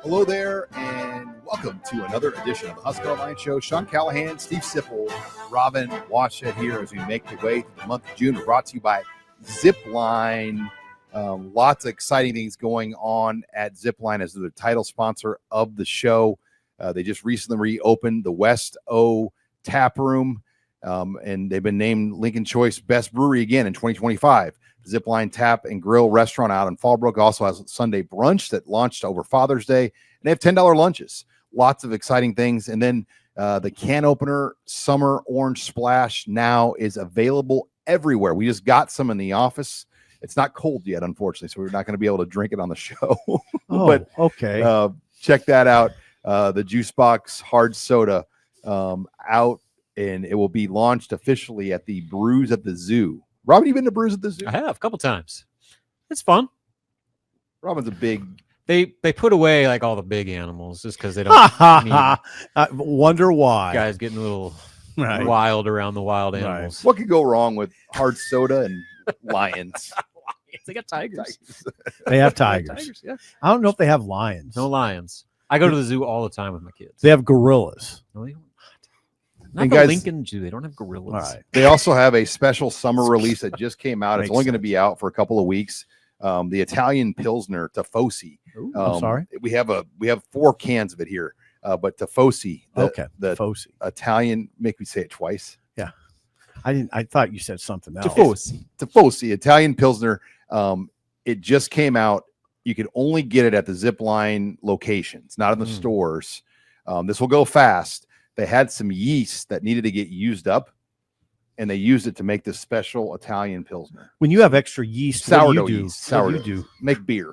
Hello there, and welcome to another edition of the HuskerOnline Show. Sean Callahan, Steve Sipple, Robin Washut here as we make the way through the month of June. We're brought to you by Zipline. Lots of exciting things going on at Zipline as the title sponsor of the show. They just recently reopened the West O Tap Room, and they've been named Lincoln Choice Best Brewery again in 2025. Zipline Tap and Grill Restaurant out in Fallbrook also has a Sunday brunch that launched over Father's Day, and they have $10 lunches. Lots of exciting things. And then the can opener Summer Orange Splash now is available everywhere. We just got some in the office. It's not cold yet, unfortunately, so we're not going to be able to drink it on the show. But okay. Check that out. The Juice Box Hard Soda out, and it will be launched officially at the Brews at the Zoo. Robin, you been to Brews at the Zoo? I have a couple times. It's fun. Robin's a big. They put away like all the big animals just because they don't need I wonder why. guys getting a little wild around the wild animals. What could go wrong with hard soda and lions? They got tigers. They have tigers. Yeah. I don't know if they have lions. No lions. I go to the zoo all the time with my kids. They have gorillas. No, they don't. And Not the guys- Lincoln Zoo. They don't have gorillas. All right. They also have a special summer release that just came out. It's Makes only going to sense. be out for a couple of weeks. The Italian Pilsner Tifosi. Ooh. I'm sorry? We have 4 cans of it here. But Tifosi, Okay. the Fosi. Italian, make me say it twice. I thought you said something else. Tifosi, Italian Pilsner. It just came out. You can only get it at the Zipline locations, not in the stores. This will go fast. They had some yeast that needed to get used up, and they used it to make this special Italian Pilsner. When you have extra yeast, Sourdough what do you do? yeast. What do Sourdough. you do? Make beer.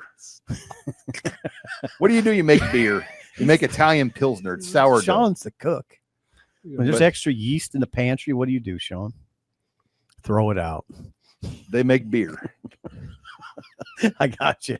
What do? You make beer. You make Italian Pilsner. It's sourdough. Sean's the cook. When there's But extra yeast in the pantry, what do you do, Sean? Throw it out. they make beer. I got you.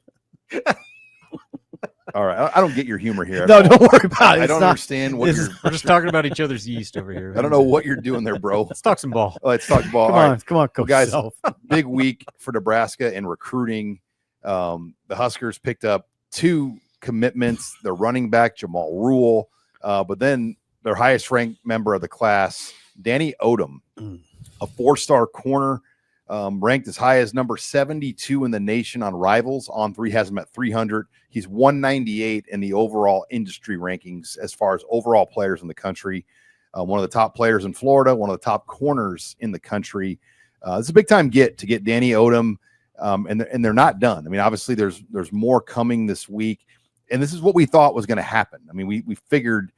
All right. I don't get your humor here. No, don't worry about it. I It's don't not- understand what this you're. is- We're just talking about each other's yeast over here. I don't know what you're doing there, bro. Let's talk some ball. Let's talk ball. Come All on, right. come on, coach. guys, Self. Big week for Nebraska in recruiting. The Huskers picked up 2 commitments. Their running back, Jamal Rule, but then their highest ranked member of the class, Danny Odom, a 4-star corner, ranked as high as number 72 in the nation on Rivals. On3 has him at 300. He's 198 in the overall industry rankings as far as overall players in the country. One of the top players in Florida, one of the top corners in the country. It's a big time get to get Danny Odom, and they're not done. I mean, obviously there's more coming this week, and this is what we thought was going to happen. I mean, we figured,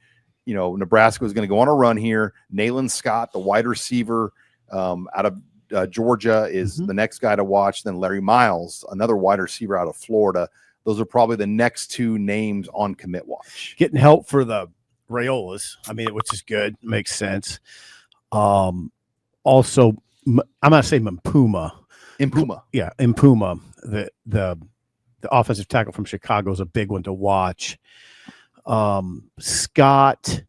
Nebraska was going to go on a run here. Nayland Scott, the wide receiver out of Georgia, is the next guy to watch. Then Larry Miles, another wide receiver out of Florida. Those are probably the next 2 names on commit watch. Getting help for the Rayolas. I mean, which is good. Makes sense. Also, I'm going to say Mpuma. Impuma. Yeah, Mpuma, the offensive tackle from Chicago, is a big one to watch. Scott,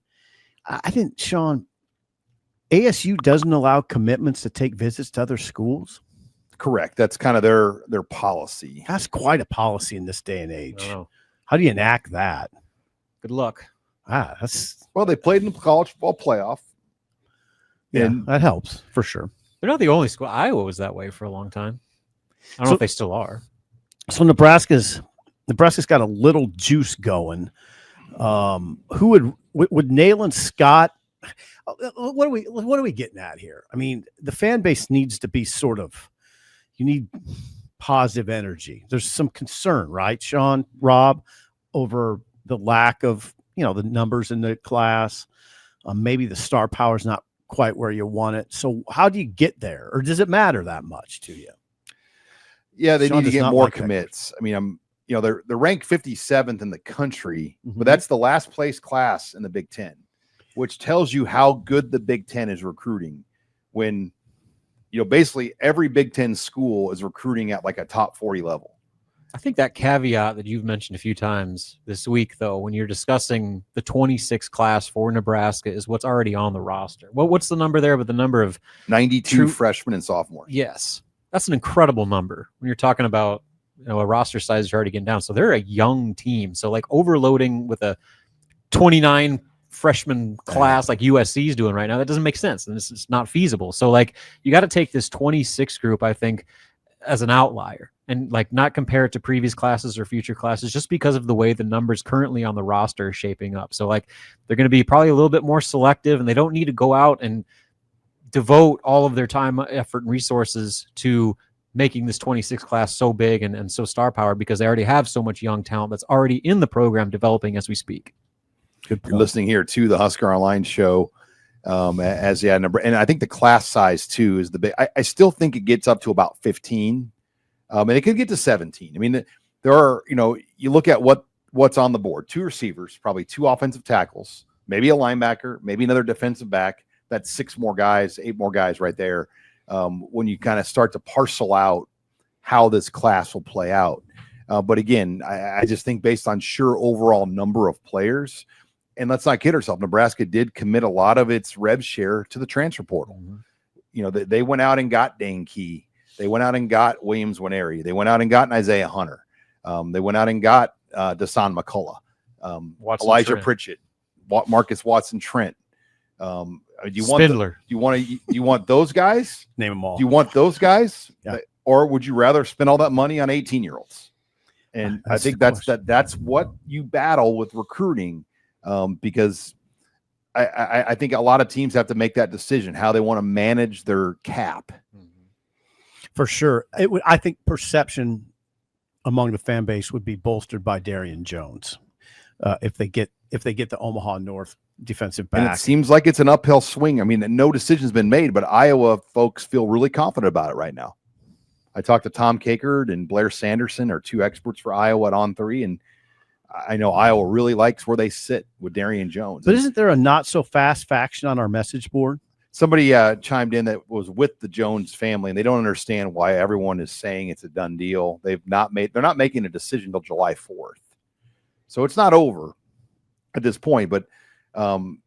Sean, ASU doesn't allow commitments to take visits to other schools. Correct. That's kind of their policy. That's quite a policy in this day and age. Oh, How do you enact that? good luck. That's Well, they played in the college football playoff. And that helps for sure. They're not the only school. Iowa was that way for a long time. I don't know if they still are. So Nebraska's got a little juice going. Who would Nayland Scott? What are we getting at here? I mean, the fan base needs to be you need positive energy. There's some concern, right, Sean, Rob, over the lack of, the numbers in the class. Maybe the star power is not quite where you want it. So how do you get there? Or does it matter that much to you? Yeah, they Sean need to does get not more like that commits. I mean, they're ranked 57th in the country, Mhm. but that's the last place class in the Big Ten, which tells you how good the Big Ten is recruiting. When basically every Big Ten school is recruiting at like a top 40 level. I think that caveat that you've mentioned a few times this week, though, when you're discussing the 26 class for Nebraska, is what's already on the roster. What's the number there? But the number of 92 freshmen and sophomores. Yes, that's an incredible number when you're talking about a roster size is already getting down. So they're a young team. So like overloading with a 29 freshman class like USC is doing right now, that doesn't make sense. And it's not feasible. So like you got to take this 26 group, I think, as an outlier and like not compare it to previous classes or future classes just because of the way the numbers currently on the roster are shaping up. So like they're going to be probably a little bit more selective, and they don't need to go out and devote all of their time, effort, and resources to making this 26 class so big and so star powered, because they already have so much young talent that's already in the program developing as we speak. You're listening here to the Husker Online show. And I think the class size too is the big. I still think it gets up to about 15, and it could get to 17. I mean, there are, you look at what's on the board: 2 receivers, probably 2 offensive tackles, maybe a linebacker, maybe another defensive back. That's 6 more guys, 8 more guys right there. When you kind of start to parcel out how this class will play out, but again, I just think based on sheer overall number of players. And let's not kid ourselves, Nebraska did commit a lot of its rev share to the transfer portal. Mm-hmm. They went out and got Dane Key. They went out and got Williams Winery. They went out and got Isaiah Hunter. They went out and got Dasan McCullough, Elijah Trent. Pritchett, Marcus Watson Trent. Do you Spindler. want those guys? Name them all. Do you want those guys? Yeah. Or would you rather spend all that money on 18-year-olds? And I think that's what you battle with recruiting. Because I think a lot of teams have to make that decision, how they want to manage their cap. For sure. I think perception among the fan base would be bolstered by Darian Jones if they get the Omaha North defensive back. And it seems like it's an uphill swing. I mean, no decision's been made, but Iowa folks feel really confident about it right now. I talked to Tom Kakert and Blair Sanderson, are 2 experts for Iowa at On3, and I know Iowa really likes where they sit with Darian Jones. But isn't there a not so fast faction on our message board? Somebody chimed in that was with the Jones family, and they don't understand why everyone is saying it's a done deal. They're not making a decision until July 4th. So it's not over at this point, but the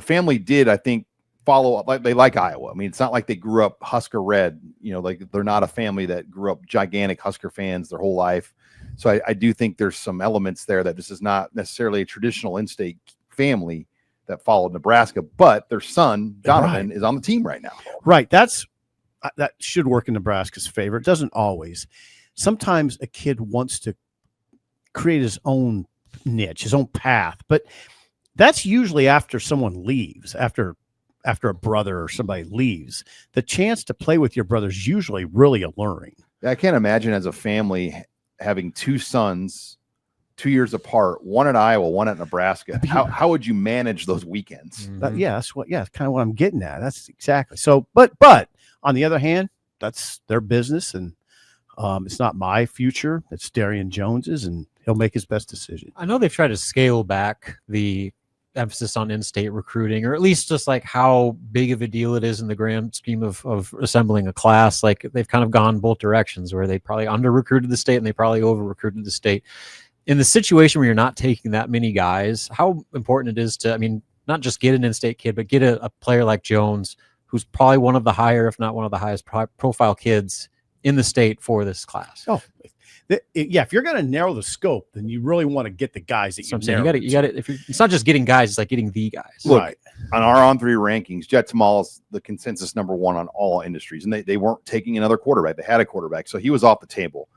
family did, I think, follow up. Like they like Iowa. I mean, it's not like they grew up Husker red, like they're not a family that grew up gigantic Husker fans their whole life. So I do think there's some elements there that this is not necessarily a traditional in-state family that followed Nebraska, but their son, Donovan, is on the team right now. Right. That should work in Nebraska's favor. It doesn't always. Sometimes a kid wants to create his own niche, his own path, but that's usually after someone leaves, after a brother or somebody leaves. The chance to play with your brother is usually really alluring. I can't imagine as a family having 2 sons 2 years apart, one at Iowa, one at Nebraska. How would you manage those weekends? Mm-hmm. That's kind of what I'm getting at. That's exactly. So, but on the other hand, that's their business, and it's not my future. It's Darian Jones's, and he'll make his best decision. I know they've tried to scale back the emphasis on in-state recruiting, or at least just like how big of a deal it is in the grand scheme of assembling a class. Like they've kind of gone both directions, where they probably under-recruited the state and they probably over-recruited the state. In the situation where you're not taking that many guys, how important it is to, not just get an in-state kid, but get a player like Jones, who's probably one of the higher, if not one of the highest profile kids in the state for this class. Oh, yeah. If you're going to narrow the scope, then you really want to get the guys that you got to. It's not just getting guys; it's like getting the guys. Look, right. On our On3 rankings, Jet Tamal is the consensus number 1 on all industries, and they weren't taking another quarterback. They had a quarterback, so he was off the table.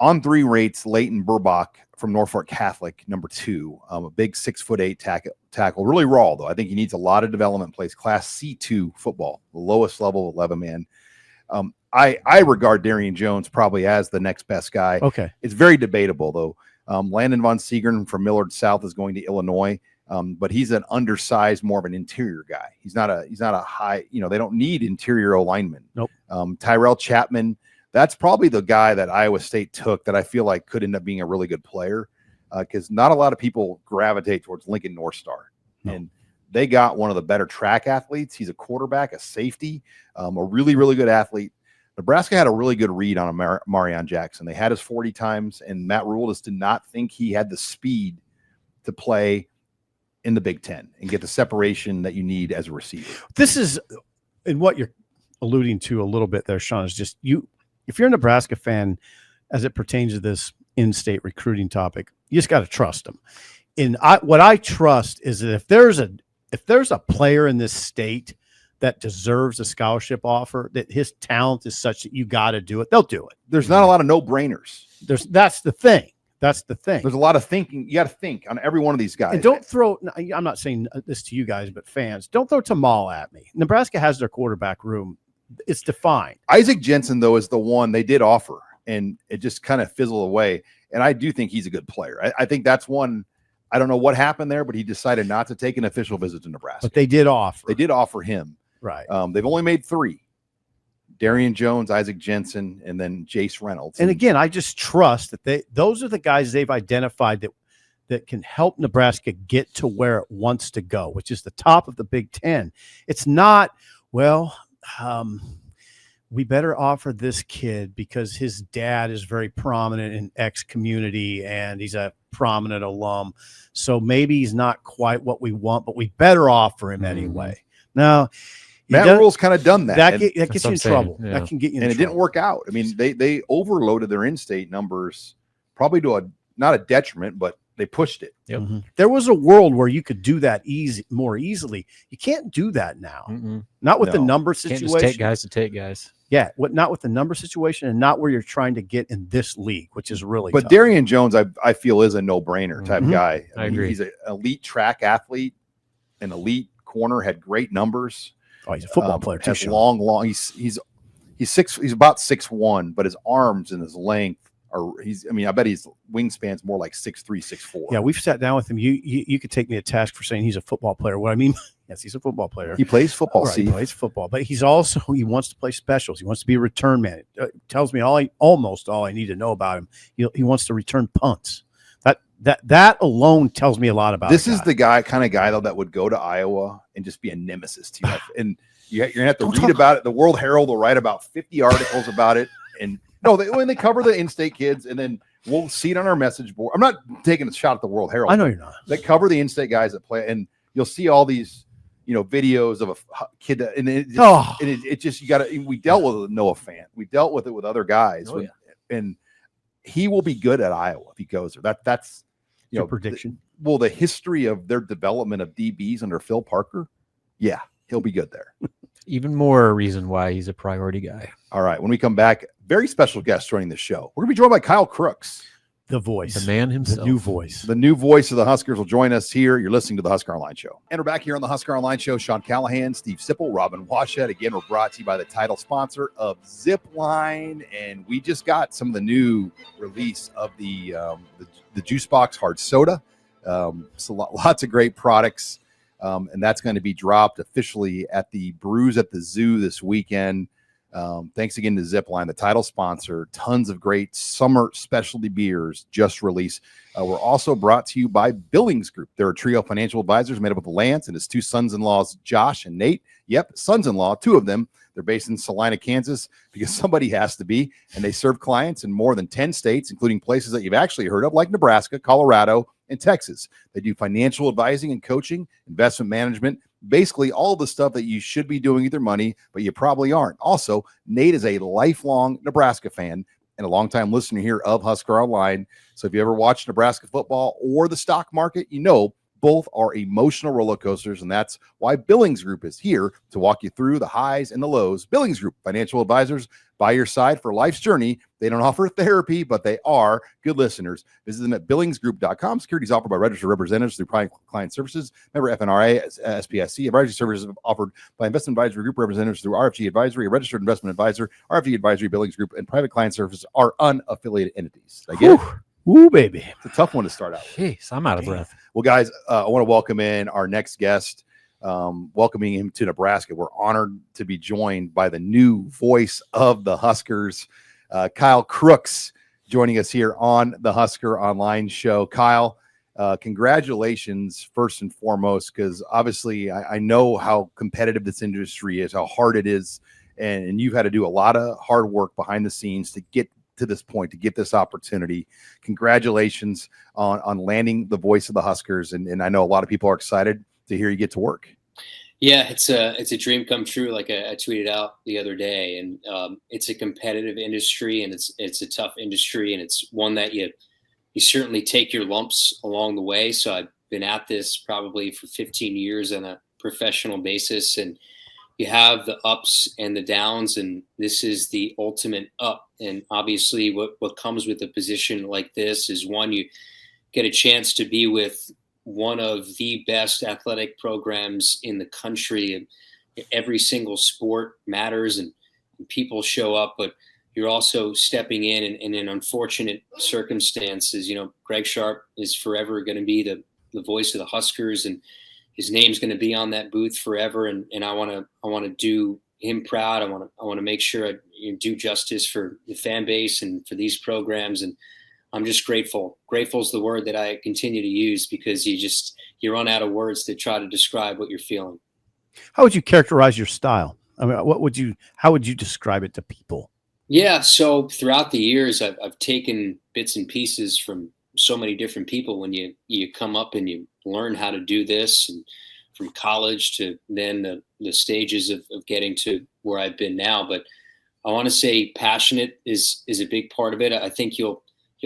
On3 rates Leighton Burbach from Norfolk Catholic number 2, a big 6'8" tackle, really raw though. I think he needs a lot of development. Plays Class C2 football, the lowest level of 11-man. I regard Darian Jones probably as the next best guy. Okay. It's very debatable, though. Landon Von Seegern from Millard South is going to Illinois, but he's an undersized, more of an interior guy. He's not a high, they don't need interior linemen. Nope. Tyrell Chapman, that's probably the guy that Iowa State took that I feel like could end up being a really good player, because not a lot of people gravitate towards Lincoln North Star. No. And they got one of the better track athletes. He's a quarterback, a safety, a really, really good athlete. Nebraska had a really good read on Marion Jackson. They had his 40 times, and Matt Rule just did not think he had the speed to play in the Big Ten and get the separation that you need as a receiver. This is, and what you're alluding to a little bit there, Sean, is just if you're a Nebraska fan, as it pertains to this in-state recruiting topic, you just got to trust them. And what I trust is that if there's a player in this state that deserves a scholarship offer, that his talent is such that you got to do it, they'll do it. There's not a lot of no-brainers. That's the thing. That's the thing. There's a lot of thinking. You got to think on every one of these guys. And don't throw, I'm not saying this to you guys, but fans, don't throw Tamal at me. Nebraska has their quarterback room. It's defined. Isaac Jensen, though, is the one they did offer, and it just kind of fizzled away. And I do think he's a good player. I think that's one. I don't know what happened there, but he decided not to take an official visit to Nebraska. But they did offer. They did offer him. Right. They've only made 3. Darian Jones, Isaac Jensen, and then Jace Reynolds. And again, I just trust that those are the guys they've identified that can help Nebraska get to where it wants to go, which is the top of the Big Ten. It's not, we better offer this kid because his dad is very prominent in X community and he's a prominent alum. So maybe he's not quite what we want, but we better offer him anyway. Now, Matt Rule's kind of done that. That gets you in trouble. Yeah. That can get you in and trouble. it didn't work out. I mean, they overloaded their in-state numbers, probably to not a detriment, but they pushed it. Yep. Mm-hmm. There was a world where you could do that more easily. You can't do that now. Not with the number situation. Can't just take guys to take guys. Yeah, not with the number situation, and not where you're trying to get in this league, which is really But tough. Darian Jones, I feel, is a no-brainer type guy. I agree. He's an elite track athlete, an elite corner, had great numbers. Oh, he's a football player too. Has long. He's about 6'1", but his arms and his length are. I bet his wingspan's more like 6'3", 6'4". Yeah, we've sat down with him. You could take me to task for saying he's a football player. What I mean, yes, he's a football player. He plays football. Right, he plays football, but he wants to play specials. He wants to be a return man. It tells me almost all I need to know about him. He wants to return punts. That alone tells me a lot about this. Is the kind of guy though that would go to Iowa and just be a nemesis to you. And you're gonna have to read about it. The World Herald will write about 50 articles about it. And when they cover the in-state kids, and then we'll see it on our message board. I'm not taking a shot at the World Herald. I know you're not. They cover the in-state guys that play, and you'll see all these, videos of a kid that, and it just you got to. We dealt with it with Noah Fant. We dealt with it with other guys, and he will be good at Iowa if he goes there. That's your prediction. The history of their development of DBs under Phil Parker, yeah, he'll be good there. Even more reason why he's a priority guy. All right, when we come back, very special guest joining the show. We're gonna be joined by Kyle Crooks, the voice, the man himself, the new voice of the Huskers will join us here. You're listening to the Husker Online Show, and we're back here on the Husker Online Show. Sean Callahan, Steve Sipple, Robin Washut. Again, we're brought to you by the title sponsor of Zipline, and we just got some of the new release of the Juice Box Hard Soda. So lots of great products, and that's going to be dropped officially at the Brews at the Zoo this weekend. Thanks again to Zipline, the title sponsor. Tons of great summer specialty beers just released. We're also brought to you by Billings Group. They're a trio of financial advisors made up of Lance and his 2 sons-in-laws, Josh and Nate. Yep, sons-in-law, 2 of them. They're based in Salina, Kansas, because somebody has to be. And they serve clients in more than 10 states, including places that you've actually heard of, like Nebraska, Colorado, and Texas. They do financial advising and coaching, investment management, basically all the stuff that you should be doing with your money, but you probably aren't. Also, Nate is a lifelong Nebraska fan and a longtime listener here of Husker Online. So if you ever watch Nebraska football or the stock market, both are emotional roller coasters, and that's why Billings Group is here to walk you through the highs and the lows. Billings Group, financial advisors by your side for life's journey. They don't offer therapy, but they are good listeners. Visit them at billingsgroup.com. Securities offered by registered representatives through Prime Client Services. Member FNRA, SPSC. Advisory services offered by Investment Advisory Group representatives through RFG Advisory, a registered investment advisor. RFG Advisory, Billings Group, and Private Client Services are unaffiliated entities. Did I get it? Ooh, baby. It's a tough one to start out with. Jeez, I'm out of breath. Well, guys, I want to welcome in our next guest, welcoming him to Nebraska. We're honored to be joined by the new voice of the Huskers, Kyle Crooks, joining us here on the Husker Online Show. Kyle, congratulations, first and foremost, because obviously I know how competitive this industry is, how hard it is, and you've had to do a lot of hard work behind the scenes to get to this point, to get this opportunity. Congratulations on landing the voice of the Huskers. And I know a lot of people are excited to hear you get to work. Yeah, it's a dream come true. Like I tweeted out the other day, and it's a competitive industry, and it's a tough industry, and it's one that you certainly take your lumps along the way. So I've been at this probably for 15 years on a professional basis, and you have the ups and the downs, and this is the ultimate up. And obviously, what comes with a position like this is, one, you get a chance to be with one of the best athletic programs in the country, and every single sport matters, and people show up, but you're also stepping in an unfortunate circumstances. Greg Sharp is forever going to be the voice of the Huskers, and his name's going to be on that booth forever. And I want to do him proud. I want to make sure I do justice for the fan base and for these programs. And I'm just grateful. Grateful is the word that I continue to use, because you run out of words to try to describe what you're feeling. How would you characterize your style? I mean, how would you describe it to people? Yeah. So throughout the years, I've taken bits and pieces from so many different people. When you come up and you learn how to do this, and from college to then the stages of getting to where I've been now. But I want to say passionate is a big part of it. I think you'll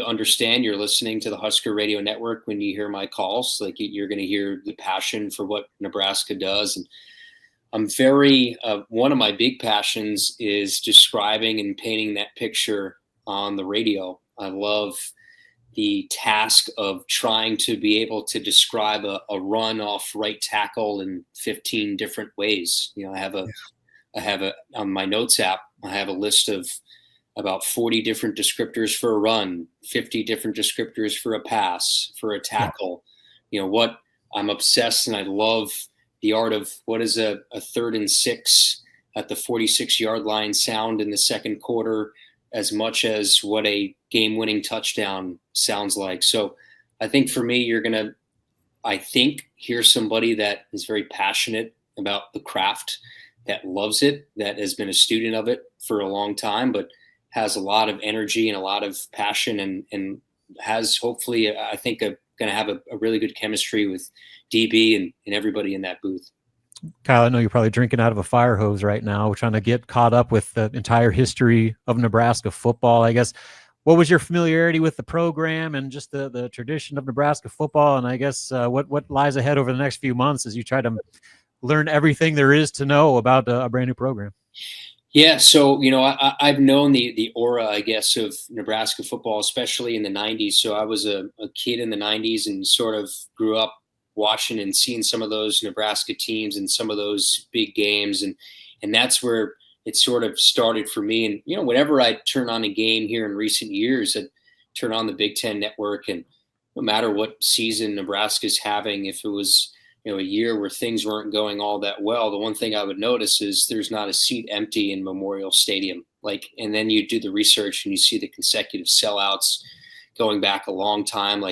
understand, you're listening to the Husker Radio Network when you hear my calls. Like, you're going to hear the passion for what Nebraska does. And I'm very, one of my big passions is describing and painting that picture on the radio. I love the task of trying to be able to describe a run off right tackle in 15 different ways. I have on my notes app, I have a list of about 40 different descriptors for a run, 50 different descriptors for a pass, for a tackle. What I'm obsessed, and I love the art of what does a 3rd and 6 at the 46-yard line sound in the second quarter, as much as what a game-winning touchdown sounds like. So I think for me, you're going to, hear somebody that is very passionate about the craft, that loves it, that has been a student of it for a long time, but has a lot of energy and a lot of passion, and has, hopefully, I think, going to have a really good chemistry with DB and everybody in that booth. Kyle, I know you're probably drinking out of a fire hose right now. We're trying to get caught up with the entire history of Nebraska football. I guess, what was your familiarity with the program and just the tradition of Nebraska football? And I guess what lies ahead over the next few months as you try to learn everything there is to know about a brand new program? Yeah, so I've known the aura, I guess, of Nebraska football, especially in the 90s. So I was a kid in the 90s and sort of grew up watching and seeing some of those Nebraska teams and some of those big games, and that's where it sort of started for me. And whenever I turn on a game here in recent years, I'd turn on the Big Ten Network, and no matter what season Nebraska's having, if it was a year where things weren't going all that well, the one thing I would notice is there's not a seat empty in Memorial Stadium. And then you do the research and you see the consecutive sellouts going back a long time.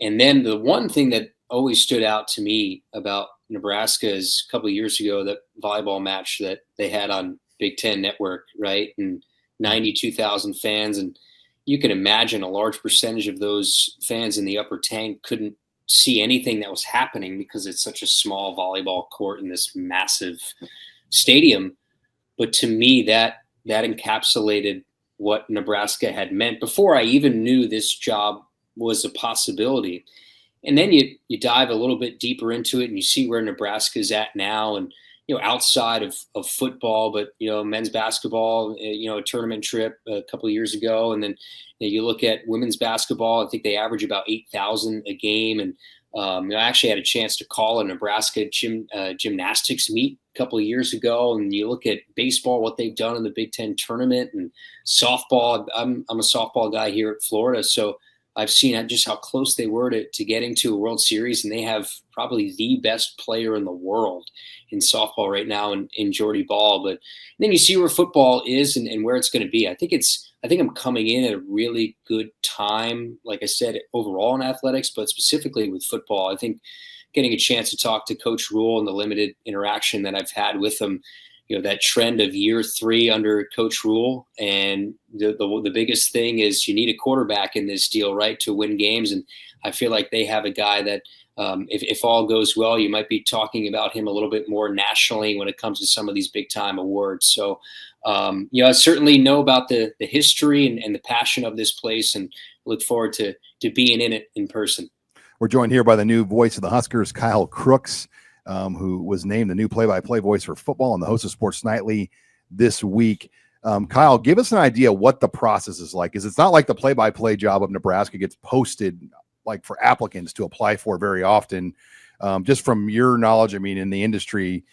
And then the one thing that always stood out to me about Nebraska is a couple of years ago, that volleyball match that they had on Big Ten Network, right? And 92,000 fans. And you can imagine a large percentage of those fans in the upper tank couldn't see anything that was happening because it's such a small volleyball court in this massive stadium. But to me, that encapsulated what Nebraska had meant before I even knew this job was a possibility. And then you dive a little bit deeper into it and you see where Nebraska is at now, and outside of football, but men's basketball, a tournament trip a couple of years ago, and then you look at women's basketball. I think they average about 8,000 a game, and I actually had a chance to call a Nebraska gymnastics meet a couple of years ago. And you look at baseball, what they've done in the Big Ten tournament, and softball. I'm a softball guy here at Florida, so I've seen just how close they were to getting to a World Series, and they have probably the best player in the world in softball right now in Jordy Ball. But then you see where football is and where it's going to be. I think I'm coming in at a really good time, like I said, overall in athletics, but specifically with football. I think getting a chance to talk to Coach Huel and the limited interaction that I've had with him, that trend of year 3 under Coach Huel. And the biggest thing is you need a quarterback in this deal, right, to win games. And I feel like they have a guy that if all goes well, you might be talking about him a little bit more nationally when it comes to some of these big time awards. So, I certainly know about the history and the passion of this place, and look forward to being in it in person. We're joined here by the new voice of the Huskers, Kyle Crooks, who was named the new play-by-play voice for football and the host of Sports Nightly this week. Kyle, give us an idea what the process is like. Because it's not like the play-by-play job of Nebraska gets posted like for applicants to apply for very often. Just from your knowledge, I mean, in the industry,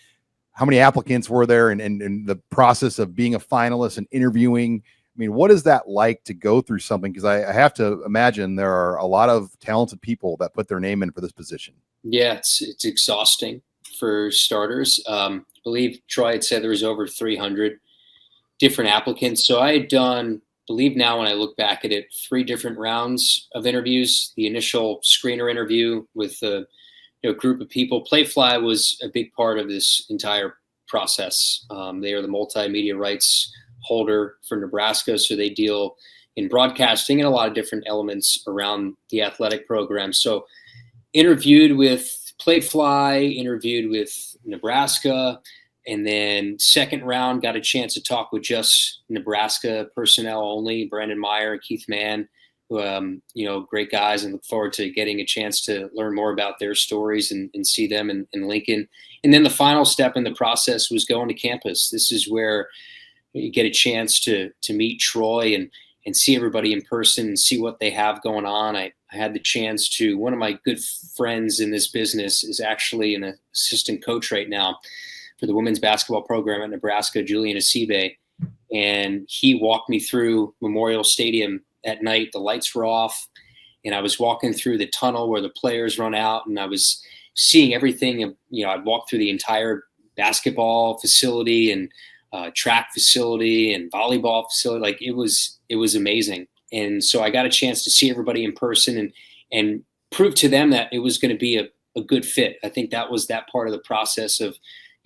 how many applicants were there, and the process of being a finalist and interviewing? I mean, what is that like to go through something? Because I have to imagine there are a lot of talented people that put their name in for this position. Yeah, it's exhausting for starters. I believe Troy had said there was over 300 different applicants. So I had done, believe now when I look back at it, 3 different rounds of interviews. The initial screener interview with a group of people. Playfly was a big part of this entire process. They are the multimedia rights holder for Nebraska, so they deal in broadcasting and a lot of different elements around the athletic program. So interviewed with Playfly, interviewed with Nebraska, and then second round got a chance to talk with just Nebraska personnel only, Brandon Meyer, Keith Mann, who, great guys, and look forward to getting a chance to learn more about their stories and see them in Lincoln. And then the final step in the process was going to campus. This is where you get a chance to meet Troy and see everybody in person and see what they have going on. I had the chance to, one of my good friends in this business is actually an assistant coach right now for the women's basketball program at Nebraska, Julian Asibe. And he walked me through Memorial Stadium at night. The lights were off, and I was walking through the tunnel where the players run out, and I was seeing everything. I'd walk through the entire basketball facility and track facility and volleyball facility. Like it was amazing. And so I got a chance to see everybody in person and prove to them that it was going to be a good fit. I think that was that part of the process of,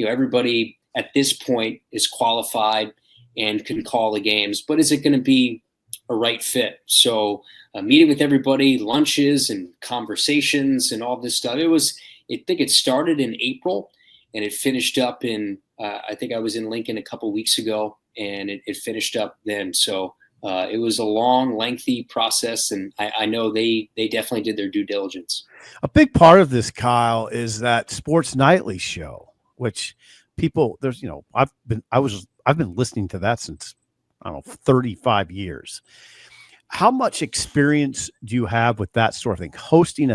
everybody at this point is qualified and can call the games, but is it going to be a right fit? So meeting with everybody, lunches and conversations and all this stuff. I think it started in April and it finished up in, I think I was in Lincoln a couple weeks ago, and it finished up then. So it was a long, lengthy process, and I know they definitely did their due diligence. A big part of this, Kyle, is that Sports Nightly show, which people I've been listening to that since, I don't know, 35 years. How much experience do you have with that sort of thing, hosting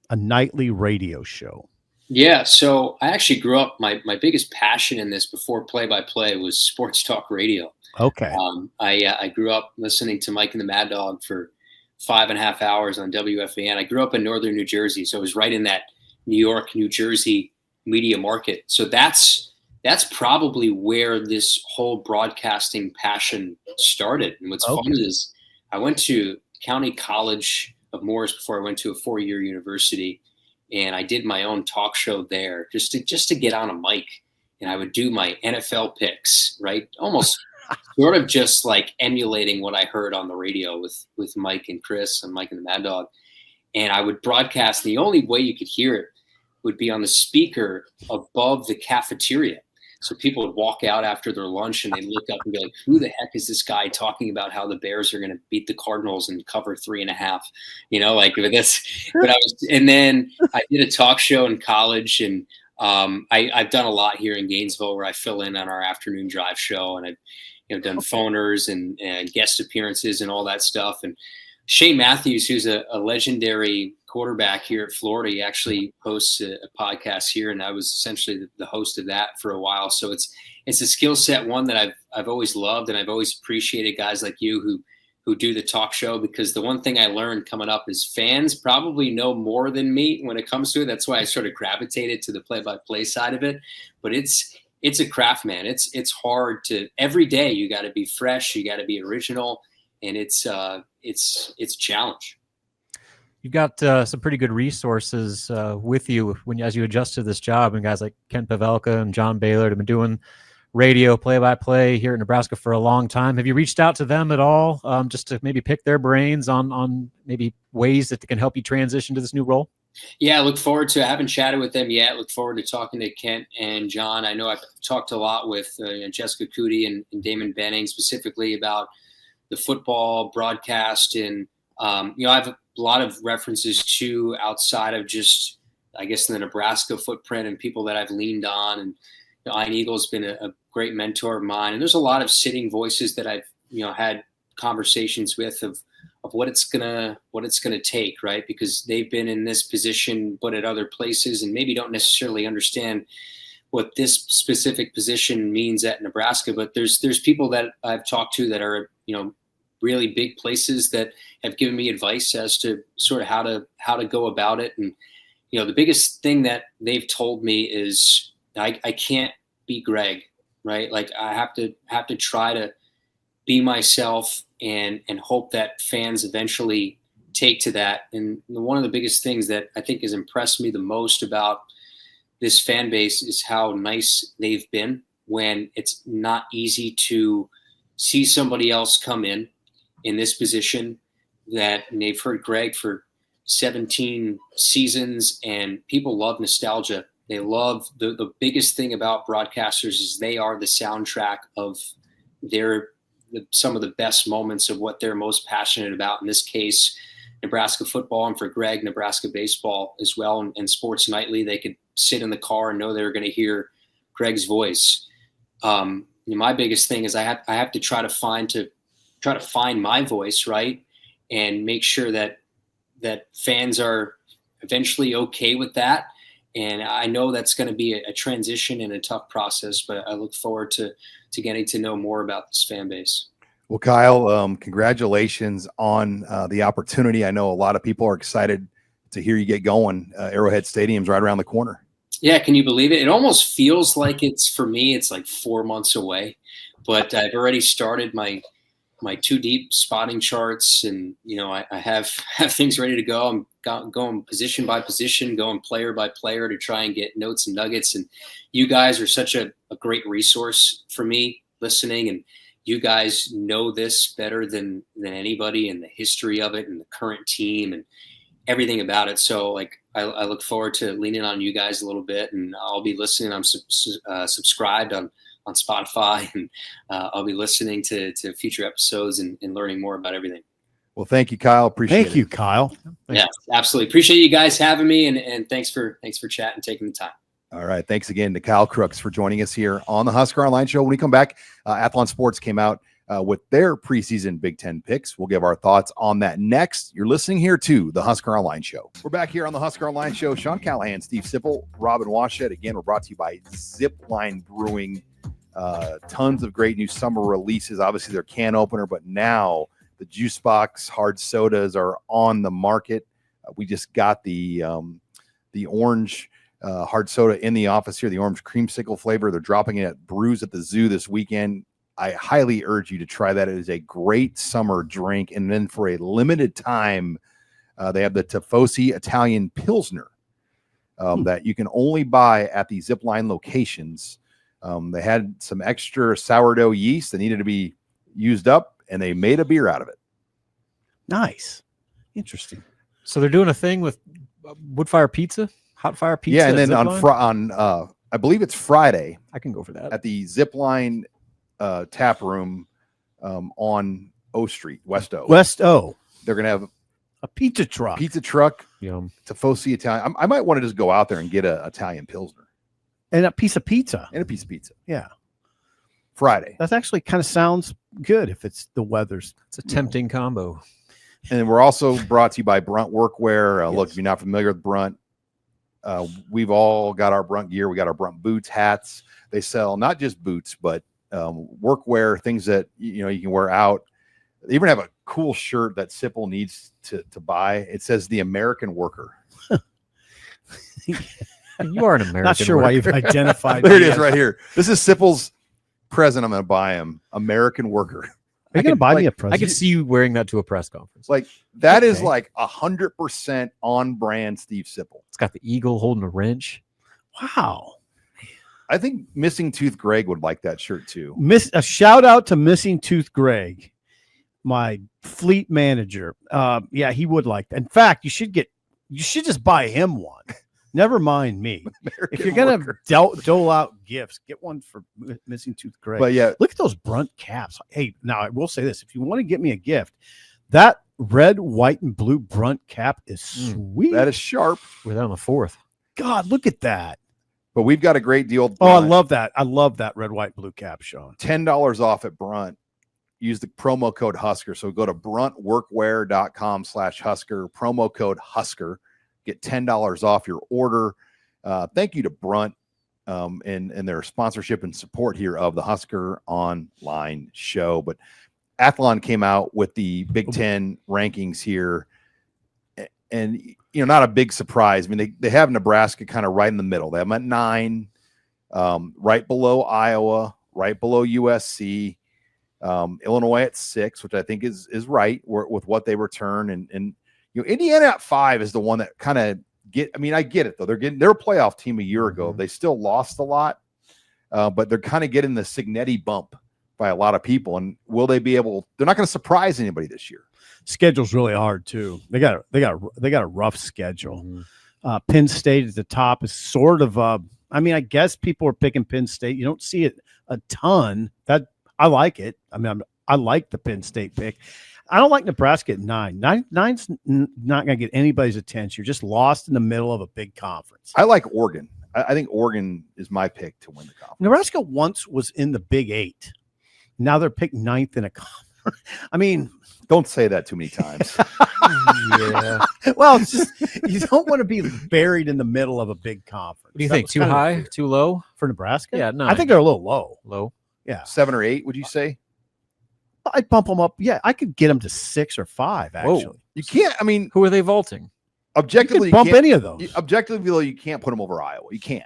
a nightly radio show? Yeah, so I actually grew up, my biggest passion in this before play-by-play was sports talk radio. Okay. I grew up listening to Mike and the Mad Dog for 5.5 hours on WFAN. I grew up in northern New Jersey, so I was right in that New York, New Jersey media market. So that's probably where this whole broadcasting passion started. And what's fun is I went to County College of Morris before I went to a 4-year university, and I did my own talk show there just to get on a mic, and I would do my NFL picks, right? Almost sort of just like emulating what I heard on the radio with Mike and Chris and Mike and the Mad Dog. And I would broadcast. The only way you could hear it would be on the speaker above the cafeteria. So people would walk out after their lunch and they'd look up and be like, who the heck is this guy talking about how the Bears are going to beat the Cardinals and cover 3.5? And then I did a talk show in college, and I've done a lot here in Gainesville where I fill in on our afternoon drive show, and I've done phoners and guest appearances and all that stuff. And Shane Matthews, who's a legendary quarterback here at Florida, he actually hosts a podcast here, and I was essentially the host of that for a while. So it's a skill set, one that I've always loved, and I've always appreciated guys like you who do the talk show, because the one thing I learned coming up is fans probably know more than me when it comes to it. That's why I sort of gravitated to the play-by-play side of it. But it's a craft, man. It's hard to, every day you got to be fresh, you got to be original, and it's a challenge. You've got some pretty good resources with you as you adjust to this job, and guys like Kent Pavelka and John Baylor have been doing radio play-by-play here in Nebraska for a long time. Have you reached out to them at all, just to maybe pick their brains on maybe ways that they can help you transition to this new role? Yeah, I look forward to. I haven't chatted with them yet. Look forward to talking to Kent and John. I know I've talked a lot with Jessica Cootie and Damon Benning specifically about the football broadcast, and I have a lot of references to outside of just, I guess, the Nebraska footprint and people that I've leaned on. And Ian Eagle's been a great mentor of mine, and there's a lot of sitting voices that I've had conversations with of what it's gonna take, right? Because they've been in this position but at other places and maybe don't necessarily understand what this specific position means at Nebraska. But there's people that I've talked to that are really big places that have given me advice as to sort of how to go about it. And the biggest thing that they've told me is I can't be Greg, right? Like I have to try to be myself and hope that fans eventually take to that. And one of the biggest things that I think has impressed me the most about this fan base is how nice they've been when it's not easy to see somebody else come in this position and they've heard Greg for 17 seasons, and people love nostalgia. They love the biggest thing about broadcasters is they are the soundtrack of some of the best moments of what they're most passionate about. In this case, Nebraska football, and for Greg, Nebraska baseball as well, and Sports Nightly. They could sit in the car and know they were going to hear Greg's voice. My biggest thing is I have to try to find my voice, right, and make sure that fans are eventually okay with that. And I know that's going to be a transition and a tough process, but I look forward to getting to know more about this fan base. Well, Kyle, congratulations on the opportunity. I know a lot of people are excited to hear you get going. Arrowhead Stadium's right around the corner. Yeah, can you believe it? It almost feels like for me, it's like 4 months away, but I've already started my 2-deep spotting charts, and I have things ready to go. I'm going position by position, going player by player to try and get notes and nuggets. And you guys are such a great resource for me listening, and you guys know this better than anybody, and the history of it and the current team and everything about it. So I look forward to leaning on you guys a little bit, and I'll be listening. I'm subscribed on Spotify, and I'll be listening to future episodes and learning more about everything. Well, thank you, Kyle. Appreciate it. Thank you, Kyle. Yeah, absolutely. Appreciate you guys having me, and thanks for chatting, taking the time. All right. Thanks again to Kyle Crooks for joining us here on the Husker Online Show. When we come back, Athlon Sports came out with their preseason Big Ten picks. We'll give our thoughts on that next. You're listening here to the Husker Online Show. We're back here on the Husker Online Show. Sean Callahan, Steve Sipple, Robin Washut. Again, we're brought to you by Zipline Brewing. Tons of great new summer releases. Obviously, their can opener, but now the juice box hard sodas are on the market. We just got the orange hard soda in the office here, the orange creamsicle flavor. They're dropping it at Brews at the Zoo this weekend. I highly urge you to try that. It is a great summer drink. And then for a limited time, they have the Tifosi Italian Pilsner that you can only buy at the Zipline locations. They had some extra sourdough yeast that needed to be used up, and they made a beer out of it. Nice. Interesting. So they're doing a thing with wood fire pizza, hot fire pizza. Yeah, and then on I believe it's Friday. I can go for that at the Zipline tap room on O Street, West O. West O. They're gonna have a pizza truck. Yum. Tifosi Italian. I might want to just go out there and get a Italian Pilsner and a piece of pizza. Yeah. Friday. That actually kind of sounds good if it's the weather's. It's a tempting combo. And we're also brought to you by Brunt Workwear. Yes. Look, if you're not familiar with Brunt, we've all got our Brunt gear. We got our Brunt boots, hats. They sell not just boots, but workwear, things that you can wear out. They even have a cool shirt that Sipple needs to buy. It says the American Worker. You are an American. Not sure why you've identified. There it is right here. This is Sipple's present. I'm going to buy him. American Worker. Are you going to buy me a present? I could see you wearing that to a press conference. Like that is like 100% on brand Steve Sipple. It's got the eagle holding a wrench. Wow. I think Missing Tooth Greg would like that shirt too. A shout out to Missing Tooth Greg, my fleet manager. Yeah, he would like that. In fact, you should just buy him one. Never mind me. If you're gonna dole out gifts, get one for Missing Tooth Greg. But yeah, look at those Brunt caps. Hey, now I will say this: if you want to get me a gift, that red, white, and blue Brunt cap is sweet. That is sharp. We're there on the 4th. God, look at that. But we've got a great deal. Oh, I love that. I love that red, white, blue cap, Sean. $10 off at Brunt. Use the promo code Husker. So go to bruntworkwear.com/Husker, promo code Husker. Get $10 off your order. Thank you to Brunt and their sponsorship and support here of the Husker Online show. But Athlon came out with the Big Ten rankings here. And, not a big surprise. I mean, they have Nebraska kind of right in the middle. They have them at 9, right below Iowa, right below USC, Illinois at 6, which I think is right with what they return. And Indiana at 5 is the one that kind of I get it though. They're a playoff team a year ago. They still lost a lot, but they're kind of getting the Signetti bump by a lot of people. And will they be able? They're not going to surprise anybody this year. Schedule's really hard too. They got a rough schedule. Penn State at the top is sort of I guess people are picking Penn State. You don't see it a ton. That I like it. I like the Penn State pick. I don't like Nebraska at 9. Nine's not going to get anybody's attention. You're just lost in the middle of a big conference. I like Oregon. I think Oregon is my pick to win the conference. Nebraska once was in the Big 8. Now they're picked 9th in a conference. Don't say that too many times. Yeah. Well, it's just you don't want to be buried in the middle of a big conference. What do you think? Too high? Too low? For Nebraska? Yeah, 9. I think they're a little low. Low? Yeah. 7 or 8, would you say? I'd bump them up. Yeah, I could get them to 6 or 5, actually. Whoa. You can't, who are they vaulting? Objectively, you bump any of those. Objectively, though, you can't put them over Iowa. You can't.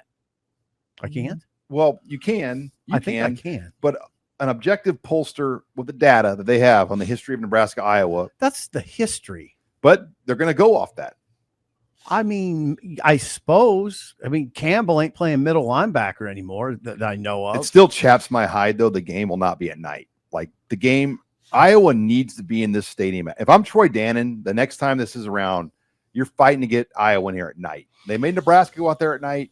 I can't? Well, you can. I think I can. But an objective pollster with the data that they have on the history of Nebraska, Iowa. That's the history. But they're going to go off that. I suppose. Campbell ain't playing middle linebacker anymore that I know of. It still chaps my hide, though. The game will not be at night. Like the game, Iowa needs to be in this stadium. If I'm Troy Dannon, the next time this is around, you're fighting to get Iowa in here at night. They made Nebraska go out there at night.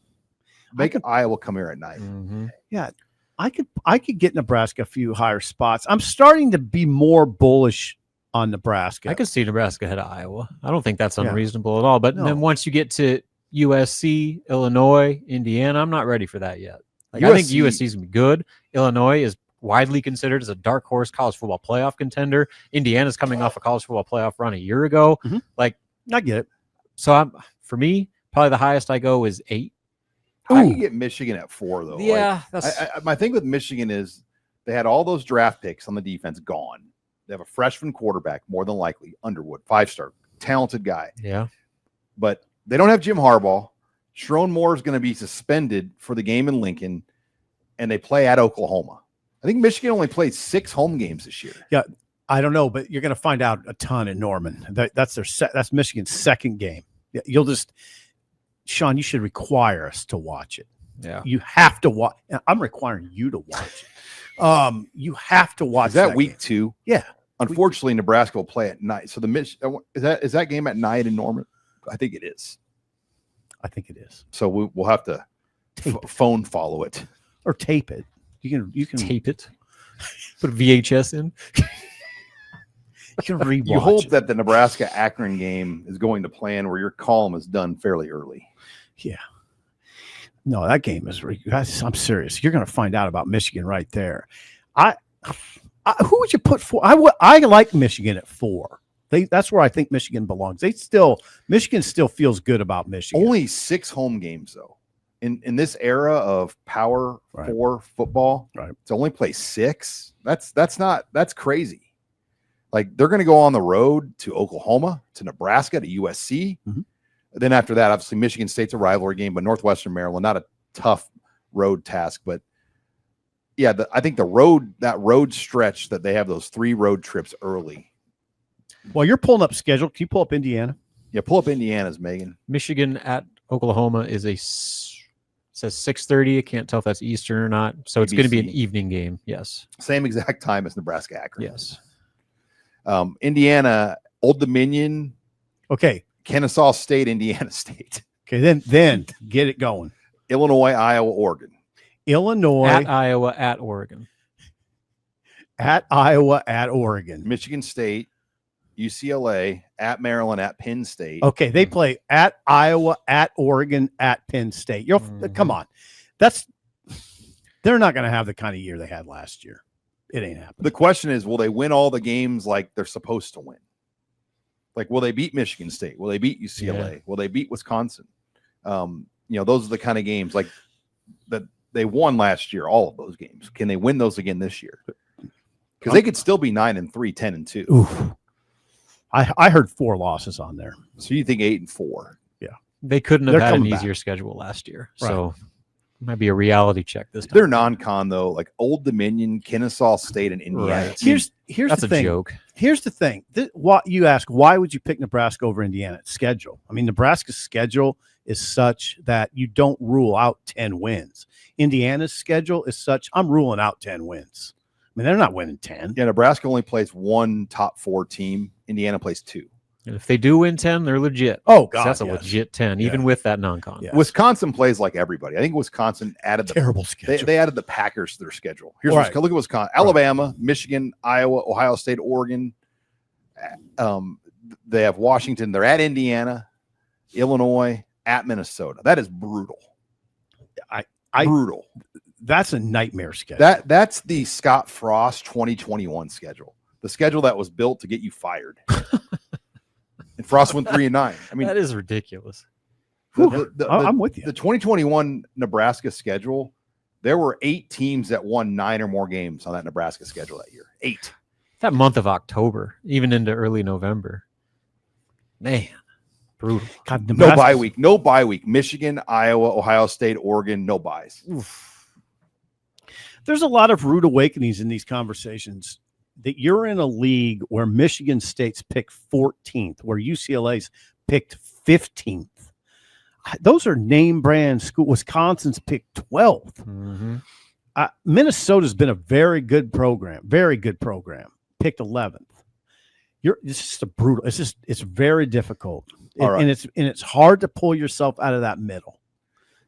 Make Iowa come here at night. Mm-hmm. Yeah. I could get Nebraska a few higher spots. I'm starting to be more bullish on Nebraska. I could see Nebraska ahead of Iowa. I don't think that's unreasonable at all. But then once you get to USC, Illinois, Indiana, I'm not ready for that yet. I think USC is going to be good. Illinois is widely considered as a dark horse college football playoff contender. Indiana's coming off a college football playoff run a year ago. Mm-hmm. I get it. So for me, probably the highest I go is 8. I can get Michigan at 4, though. Yeah, my thing with Michigan is they had all those draft picks on the defense gone. They have a freshman quarterback, more than likely, Underwood, 5-star, talented guy. Yeah. But they don't have Jim Harbaugh. Sharon Moore is going to be suspended for the game in Lincoln, and they play at Oklahoma. I think Michigan only played 6 home games this year. Yeah, I don't know, but you're going to find out a ton in Norman. That's Michigan's second game. You'll just – Sean, you should require us to watch it. Yeah. You have to watch. I'm requiring you to watch it. You have to watch. Is that week game. 2? Yeah. Unfortunately, Nebraska will play at night. So is that game at night in Norman? I think it is. I think it is. So we'll have to phone follow it or tape it. You can tape it. Put a VHS in. You can rewatch. You hope that the Nebraska Akron game is going to plan where your column is done fairly early. Yeah. No, that game is. I'm serious. You're going to find out about Michigan right there. Who would you put 4? I like Michigan at 4. That's where I think Michigan belongs. Michigan still feels good about Michigan. Only 6 home games though. In this era of Power 4 football, to only play 6. That's crazy. Like they're going to go on the road to Oklahoma, to Nebraska, to USC. Mm-hmm. Then after that, obviously Michigan State's a rivalry game, but Northwestern Maryland, not a tough road task. But yeah, I think that road stretch that they have those 3 road trips early. Well, you're pulling up schedule. Can you pull up Indiana? Yeah, pull up Indiana's, Megan. Michigan at Oklahoma is a says 6:30. I can't tell if that's Eastern or not. So it's going to be an ABC. evening game. Yes. Same exact time as Nebraska Akron. Yes. Indiana, Old Dominion, Okay. Kennesaw State, Indiana State. Okay. Then get it going. Illinois, Iowa, Oregon. Illinois At Iowa, at Oregon. at Iowa, at Oregon. Michigan State, UCLA, at Maryland, at Penn State. Okay, they play at Iowa, at Oregon, at Penn State. Come on, they're not going to have the kind of year they had last year. It ain't happening. The question is, will they win all the games like they're supposed to win? Like, will they beat Michigan State? Will they beat UCLA? Yeah. Will they beat Wisconsin? Those are the kind of games like that they won last year. All of those games. Can they win those again this year? Because they could still be 9-3, 10-2. Oof. I heard 4 losses on there. So you think 8-4? They couldn't have They're had an coming back. easier schedule last year. Right. So it might be a reality check this time. They're non-con though, like Old Dominion, Kennesaw State, and Indiana. Right. I mean, Here's That's the a thing. joke. Here's the thing. What you ask, why would you pick Nebraska over Indiana? It's schedule. I mean, Nebraska's schedule is such that you don't rule out 10 wins. Indiana's schedule is such, I'm ruling out 10 wins. I mean, they're not winning 10. Yeah, Nebraska only plays one top 4 team. Indiana plays 2. And if they do win 10, they're legit. Oh, 'Cause God. that's a yes. legit 10, Yeah. even with that non-con. Yeah. Wisconsin plays like everybody. I think Wisconsin added the Terrible schedule. they added the Packers to their schedule. Here's Right. look at Wisconsin, Alabama, Michigan, Iowa, Ohio State, Oregon. They have Washington. They're at Indiana, Illinois, at Minnesota. That is brutal. Brutal. That's a nightmare schedule. That's the Scott Frost 2021 schedule. The schedule that was built to get you fired. And Frost went 3-9. I mean, that is ridiculous. I'm with you. The 2021 Nebraska schedule, there were 8 teams that won 9 or more games on that Nebraska schedule that year. 8. That month of October, even into early November. Man, brutal. God, No Nebraska's- bye week. No bye week. Michigan, Iowa, Ohio State, Oregon, no buys. There's a lot of rude awakenings in these conversations that you're in a league where Michigan State's picked 14th, where UCLA's picked 15th. Those are name brand school. Wisconsin's picked 12th. Mm-hmm. Minnesota's been a very good program, picked 11th. It's just a brutal. It's very difficult, All right. and it's hard to pull yourself out of that middle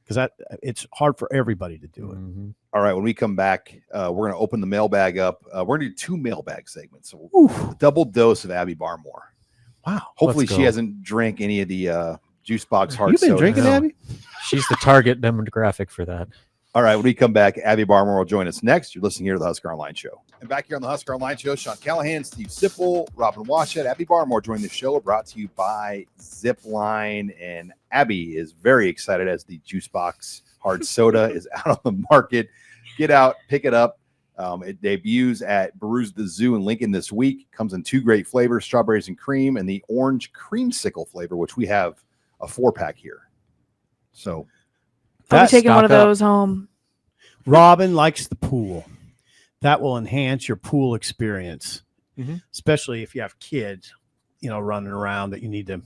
because it's hard for everybody to do it. Mm-hmm. All right. When we come back, we're going to open the mailbag up. We're going to do 2 mailbag segments. So Oof. a double dose of Abby Barmore. Wow. Hopefully Let's she go. hasn't drank any of the juice box hard You've been soda. drinking, No. Abby? She's the target demographic for that. All right, when we come back, Abby Barmore will join us next. You're listening here to the Husker Online Show. And back here on the Husker Online Show, Sean Callahan, Steve Sipple, Robin Washut, Abby Barmore joined the show, brought to you by Zipline. And Abby is very excited as the juice box hard soda is out on the market. Get out, pick it up. It debuts at Brews the Zoo in Lincoln this week. Comes in 2 great flavors, strawberries and cream, and the orange creamsicle flavor, which we have a 4-pack here. So I'll be That's taking one of stock up. those home. Robin likes the pool. That will enhance your pool experience, Mhm. especially if you have kids, running around that you need to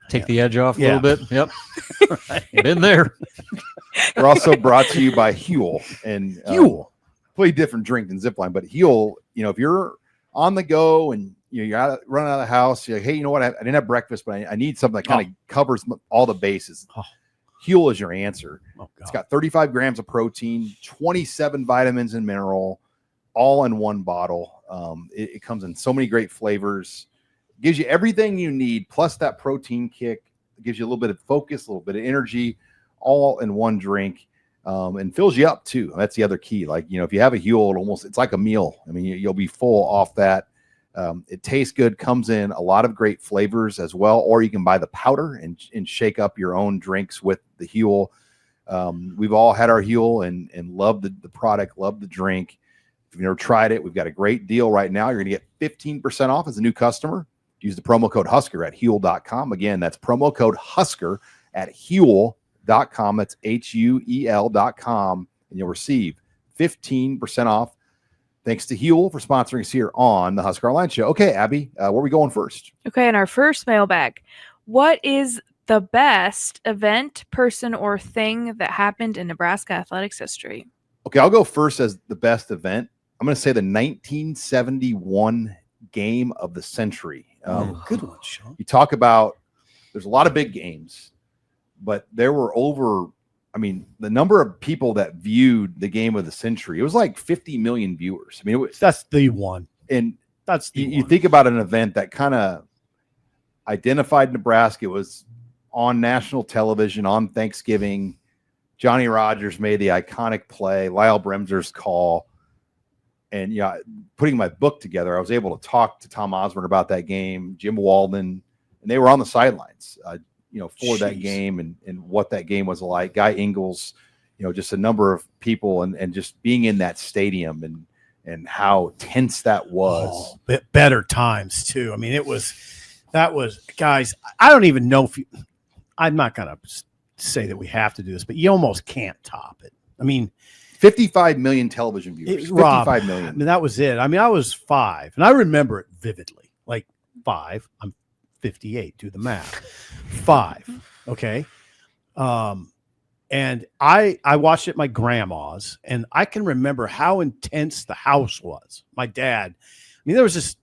Take the edge off a Yeah. little bit. Yep. Been there. we're also brought to you by Huel. And Huel. Play different drink than Zipline, but Huel, if you're on the go and you're running out of the house, you're like, hey, you know what? I didn't have breakfast, but I need something that kind of covers all the bases. Oh. Huel is your answer. Oh, It's God. got 35 grams of protein, 27 vitamins and mineral, all in one bottle. It comes in so many great flavors. Gives you everything you need, plus that protein kick. It gives you a little bit of focus, a little bit of energy, all in one drink. And fills you up too. That's the other key. Like, if you have a Huel, it's like a meal. I mean, you'll be full off that. It tastes good, comes in a lot of great flavors as well, or you can buy the powder and shake up your own drinks with the Huel. We've all had our Huel and love the product, love the drink. If you've never tried it, we've got a great deal right now. You're going to get 15% off as a new customer. Use the promo code Husker at Huel.com. Again, that's promo code Husker at Huel.com. That's Huel.com, and you'll receive 15% off. Thanks to Huel for sponsoring us here on the Husker Online Show. Okay, Abby, where are we going first? Okay, in our first mailbag, what is the best event, person, or thing that happened in Nebraska athletics history. Okay, I'll go first as the best event. I'm going to say the 1971 game of the century. Good one, Sean. You talk about, there's a lot of big games, but there were the number of people that viewed the game of the century, it was like 50 million viewers. I mean, That's the one. And That's the you one. think about an event that kind of identified Nebraska. It was on national television on Thanksgiving. Johnny Rodgers made the iconic play, Lyle Bremser's call. And putting my book together, I was able to talk to Tom Osborne about that game, Jim Walden, and they were on the sidelines, for that game and what that game was like. Guy Ingles, just a number of people and just being in that stadium and how tense that was. Better times too. I mean, that was guys. I don't even know if I'm not going to say that we have to do this, but you almost can't top it. I mean, 55 million television viewers. 55 million. I mean, that was it. I mean, I was 5, and I remember it vividly. Like 5. I'm 58. Do the math. 5. Okay. And I watched it at my grandma's, and I can remember how intense the house was. My dad. I mean, there was this.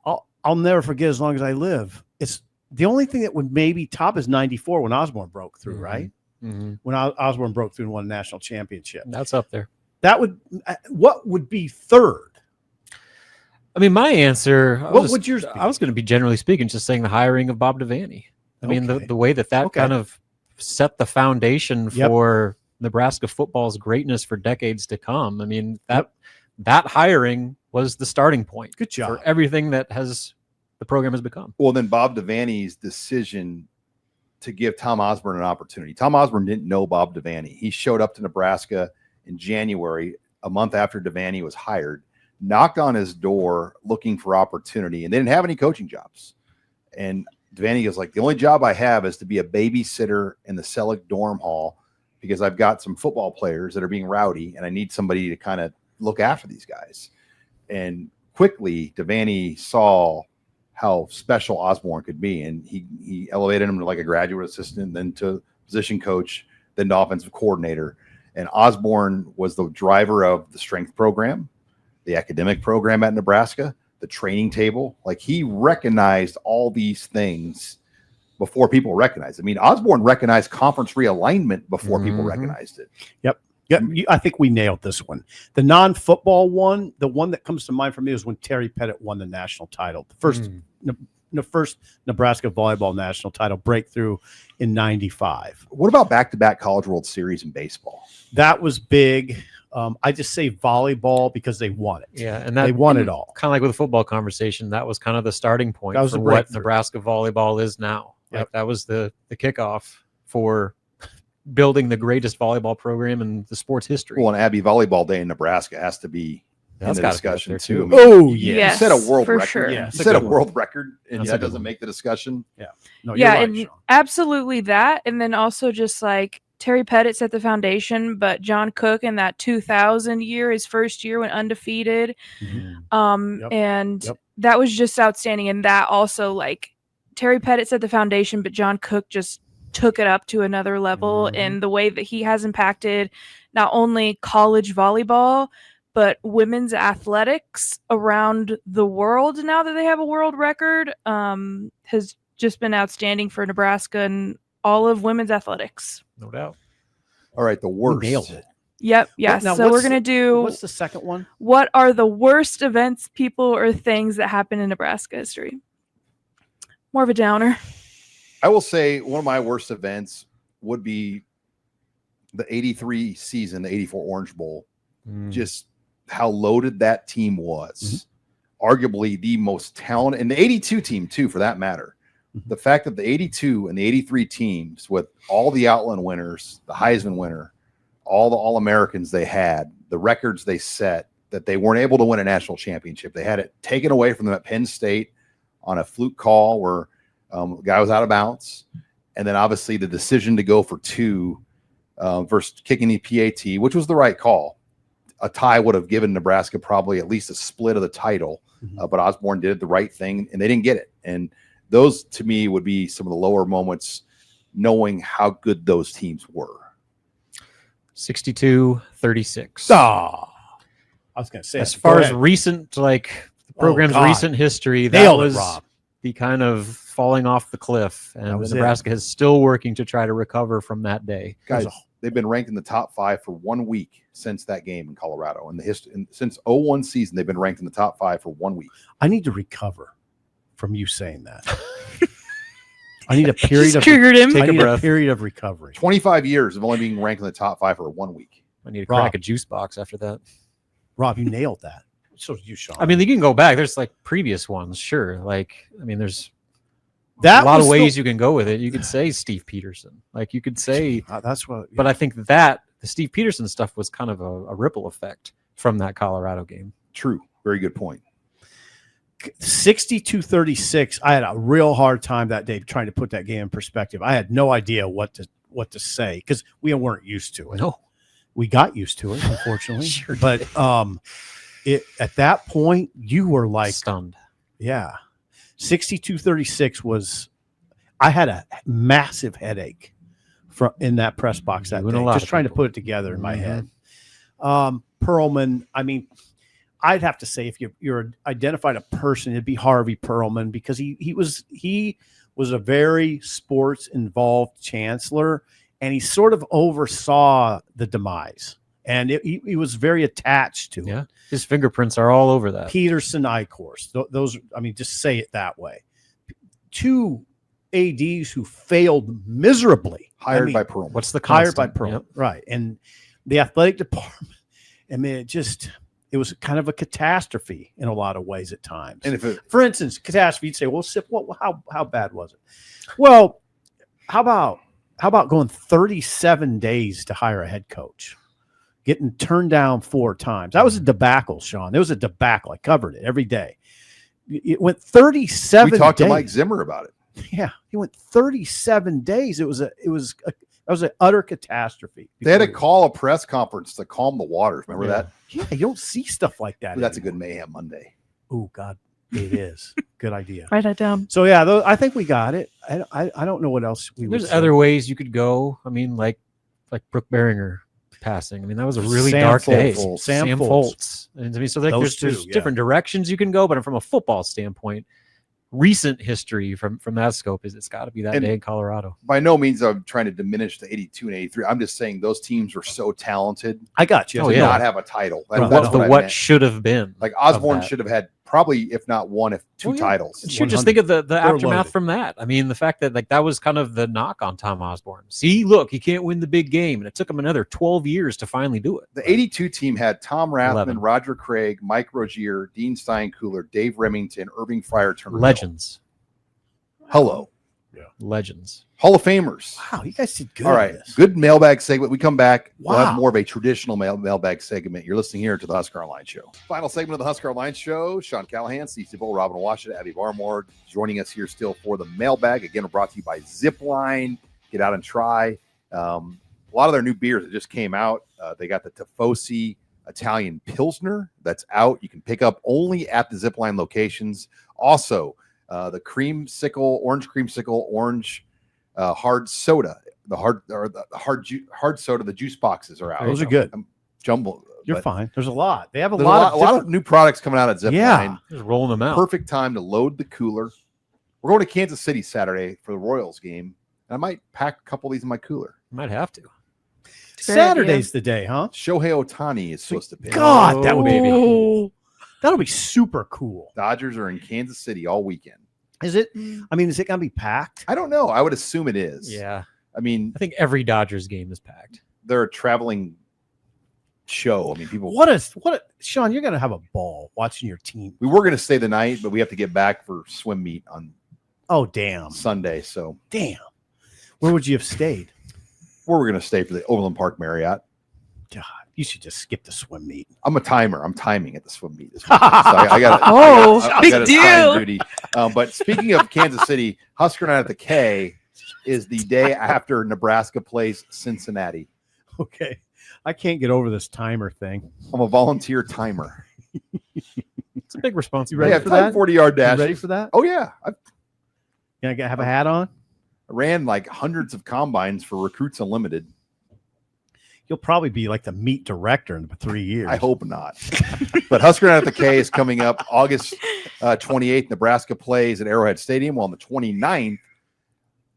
I'll never forget as long as I live. It's the only thing that would maybe top is 94 when Osborne broke through, right? Mm-hmm. When Osborne broke through and won a national championship. That's up there. What would be third? I mean, my answer. What would yours be? I was going to be generally speaking, just saying the hiring of Bob Devaney. I mean, the way that kind of set the foundation for Nebraska football's greatness for decades to come. I mean, that hiring was the starting point. Good job for everything that the program has become. Well, then Bob Devaney's decision to give Tom Osborne an opportunity. Tom Osborne didn't know Bob Devaney. He showed up to Nebraska in January, a month after Devaney was hired, knocked on his door looking for opportunity, and they didn't have any coaching jobs. And Devaney was like, the only job I have is to be a babysitter in the Selig dorm hall because I've got some football players that are being rowdy, and I need somebody to kind of look after these guys. And quickly, Devaney saw how special Osborne could be. And he elevated him to like a graduate assistant, then to position coach, then to offensive coordinator. And Osborne was the driver of the strength program, the academic program at Nebraska, the training table. Like, he recognized all these things before people recognized it. I mean, Osborne recognized conference realignment before people recognized it. Yep. I think we nailed this one. The non-football one, the one that comes to mind for me is when Terry Pettit won the national title, the first Nebraska volleyball national title breakthrough in '95. What about back-to-back College World Series in baseball? That was big. I just say volleyball because they won it. Yeah, and they won it all. Kind of like with the football conversation, that was kind of the starting point for what Nebraska volleyball is now. Yep. Like, that was the kickoff for building the greatest volleyball program in the sport's history. Well, and Abby Volleyball Day in Nebraska has to be in the discussion too. I mean, yes. You set a world record. Sure. Yeah, you set a world record, and that doesn't make the discussion. Yeah. No, yeah, you're right, and Sean. absolutely that. And then also just like Terry Pettit set the foundation, but John Cook in that 2000 year, his first year, went undefeated. That was just outstanding. And that also, like, Terry Pettit set the foundation, but John Cook just took it up to another level in the way that he has impacted not only college volleyball, but women's athletics around the world. Now that they have a world record, has just been outstanding for Nebraska and all of women's athletics. No doubt. All right, the worst. We nailed it. Yep. Yeah. So we're going to do. What's the second one? What are the worst events, people, or things that happen in Nebraska history? More of a downer. I will say one of my worst events would be the 83 season, the 84 Orange Bowl. Just how loaded that team was. Arguably the most talented, and the 82 team too, for that matter. The fact that the 82 and the 83 teams, with all the Outland winners, the Heisman winner, all the All-Americans they had, the records they set, that they weren't able to win a national championship. They had it taken away from them at Penn State on a fluke call where the guy was out of bounds. And then obviously the decision to go for 2 versus kicking the PAT, which was the right call. A tie would have given Nebraska probably at least a split of the title, but Osborne did the right thing, and they didn't get it. And those to me would be some of the lower moments, knowing how good those teams were. 62-36. I was going to say, As far as recent, like the program's God. recent history, that Nailed it, was Rob. the kind of falling off the cliff, That and was it. Nebraska is still working to try to recover from that day. Guys, they've been ranked in the top 5 for 1 week since that game in Colorado. In the history, since 01 season, they've been ranked in the top 5 for 1 week. I need to recover from you saying that. I need a period Just of triggered him. Take I a need breath. a period of recovery. 25 years of only being ranked in the top 5 for 1 week. I need to Rob. crack a juice box after that. Rob, you nailed that. So did you, Sean. I mean, you can go back. There's like previous ones, sure. Like, I mean, there's that a lot of was ways the- you can go with it. You could say Steve Peterson. Like, you could say, That's what. but I think that the Steve Peterson stuff was kind of a ripple effect from that Colorado game. True. Very good point. 62-36. I had a real hard time that day trying to put that game in perspective. I had no idea what to say because we weren't used to it. No. We got used to it, unfortunately. Sure but it at that point you were like, Stunned. yeah. 62-36 was. I had a massive headache in that press box that You and day, a lot just of trying to people. put it together in my Mhm. head. Perlman, I mean, I'd have to say if you're identified a person, it'd be Harvey Perlman because he was a very sports involved chancellor, and he sort of oversaw the demise, and he was very attached to Yeah. it. His fingerprints are all over that. Peterson, Eichhorst, those, I mean, just say it that way. 2 ADs who failed miserably. Hired by Perlman. What's the hired by constant? Perlman, Yep. right? And the athletic department. I mean, it was kind of a catastrophe in a lot of ways at times. And if it, For instance, catastrophe, you'd say, well, Sip, how bad was it? Well, how about going 37 days to hire a head coach, getting turned down 4 times? That was a debacle, Sean. It was a debacle. I covered it every day. It went 37 we talked days. to Mike Zimmer about it. Yeah, he went 37 days. That was an utter catastrophe. They had to call a press conference to calm the waters. Remember Yeah. that? Yeah, you don't see stuff like that. That's a anymore. good mayhem Monday. Oh God, it is. Good idea. Write that down. So yeah, I think we got it. I don't know what else we. There's would say. other ways you could go. I mean, like Brooke Behringer passing. I mean, that was a really Sam dark day. Foltz. Sam Sam Foltz. And I mean, so like Those there's two, yeah. different directions you can go, but from a football standpoint, recent history from that scope is it's got to be that And- day in Colorado. By no means I'm trying to diminish the 82 and 83. I'm just saying those teams were so talented I got you. Oh, to yeah. not have a title. That- Right. that's what I What meant. should have been. Like Osborne that. should have had probably, if not one, if 2 Oh, yeah. titles. And shoot, just think of the aftermath loaded. from that. I mean, the fact that like that was kind of the knock on Tom Osborne. See, look, he can't win the big game, and it took him another 12 years to finally do it. The 82 team had Tom Rathman, 11. Roger Craig, Mike Rozier, Dean Steinkühler, Dave Remington, Irving Fryer, Turner. Legends, Hello. legends. Hall of Famers. Wow, you guys did good. All on right. this. Good mailbag segment. We come back. We'll have Wow. more of a traditional mailbag segment. You're listening here to the Husker Online Show. Final segment of the Husker Online Show. Sean Callahan, Steve Bull, Robin Washington, Abby Barmore joining us here still for the mailbag. Again, we're brought to you by Zipline. Get out and try. A lot of their new beers that just came out. They got the Tifosi Italian Pilsner that's out. You can pick up only at the Zipline locations. Also, the orange creamsicle, orange hard soda, the hard soda. The juice boxes are out. Those are good. Jumble. You're but fine. There's a lot. They have a there's lot of a lot different- of new products coming out at Zipline. Yeah. Just rolling them out. Perfect time to load the cooler. We're going to Kansas City Saturday for the Royals game. And I might pack a couple of these in my cooler. Might have to. Saturday's the day, huh? Shohei Ohtani is supposed to pitch. God, that Oh, would baby. be that'll be super cool. Dodgers are in Kansas City all weekend. Is it? I mean, is it gonna be packed? I don't know. I would assume it is. Yeah, I mean, I think every Dodgers game is packed. they're a traveling show. I mean, people. What a Sean, you're gonna have a ball watching your team. We were going to stay the night, but we have to get back for swim meet on Oh damn. Sunday. So Damn. Where would you have stayed? we're going to stay for the Overland Park Marriott. God, you should just skip the swim meet. I'm a timer. I'm timing at the swim meet. This weekend. So I got Oh, big a deal. time duty. But speaking of Kansas City, Husker Night at the K is the day after Nebraska plays Cincinnati. Okay. I can't get over this timer thing. I'm a volunteer timer. It's a big You responsibility. ready Yeah, for time that? 40-yard You dash. ready for that? Oh yeah, Can I have a hat on? I ran like hundreds of combines for Recruits Unlimited. You'll probably be like the meat director in 3 years. I hope not. But Husker Night at the K is coming up August 28th. Nebraska plays at Arrowhead Stadium. Well, on the 29th,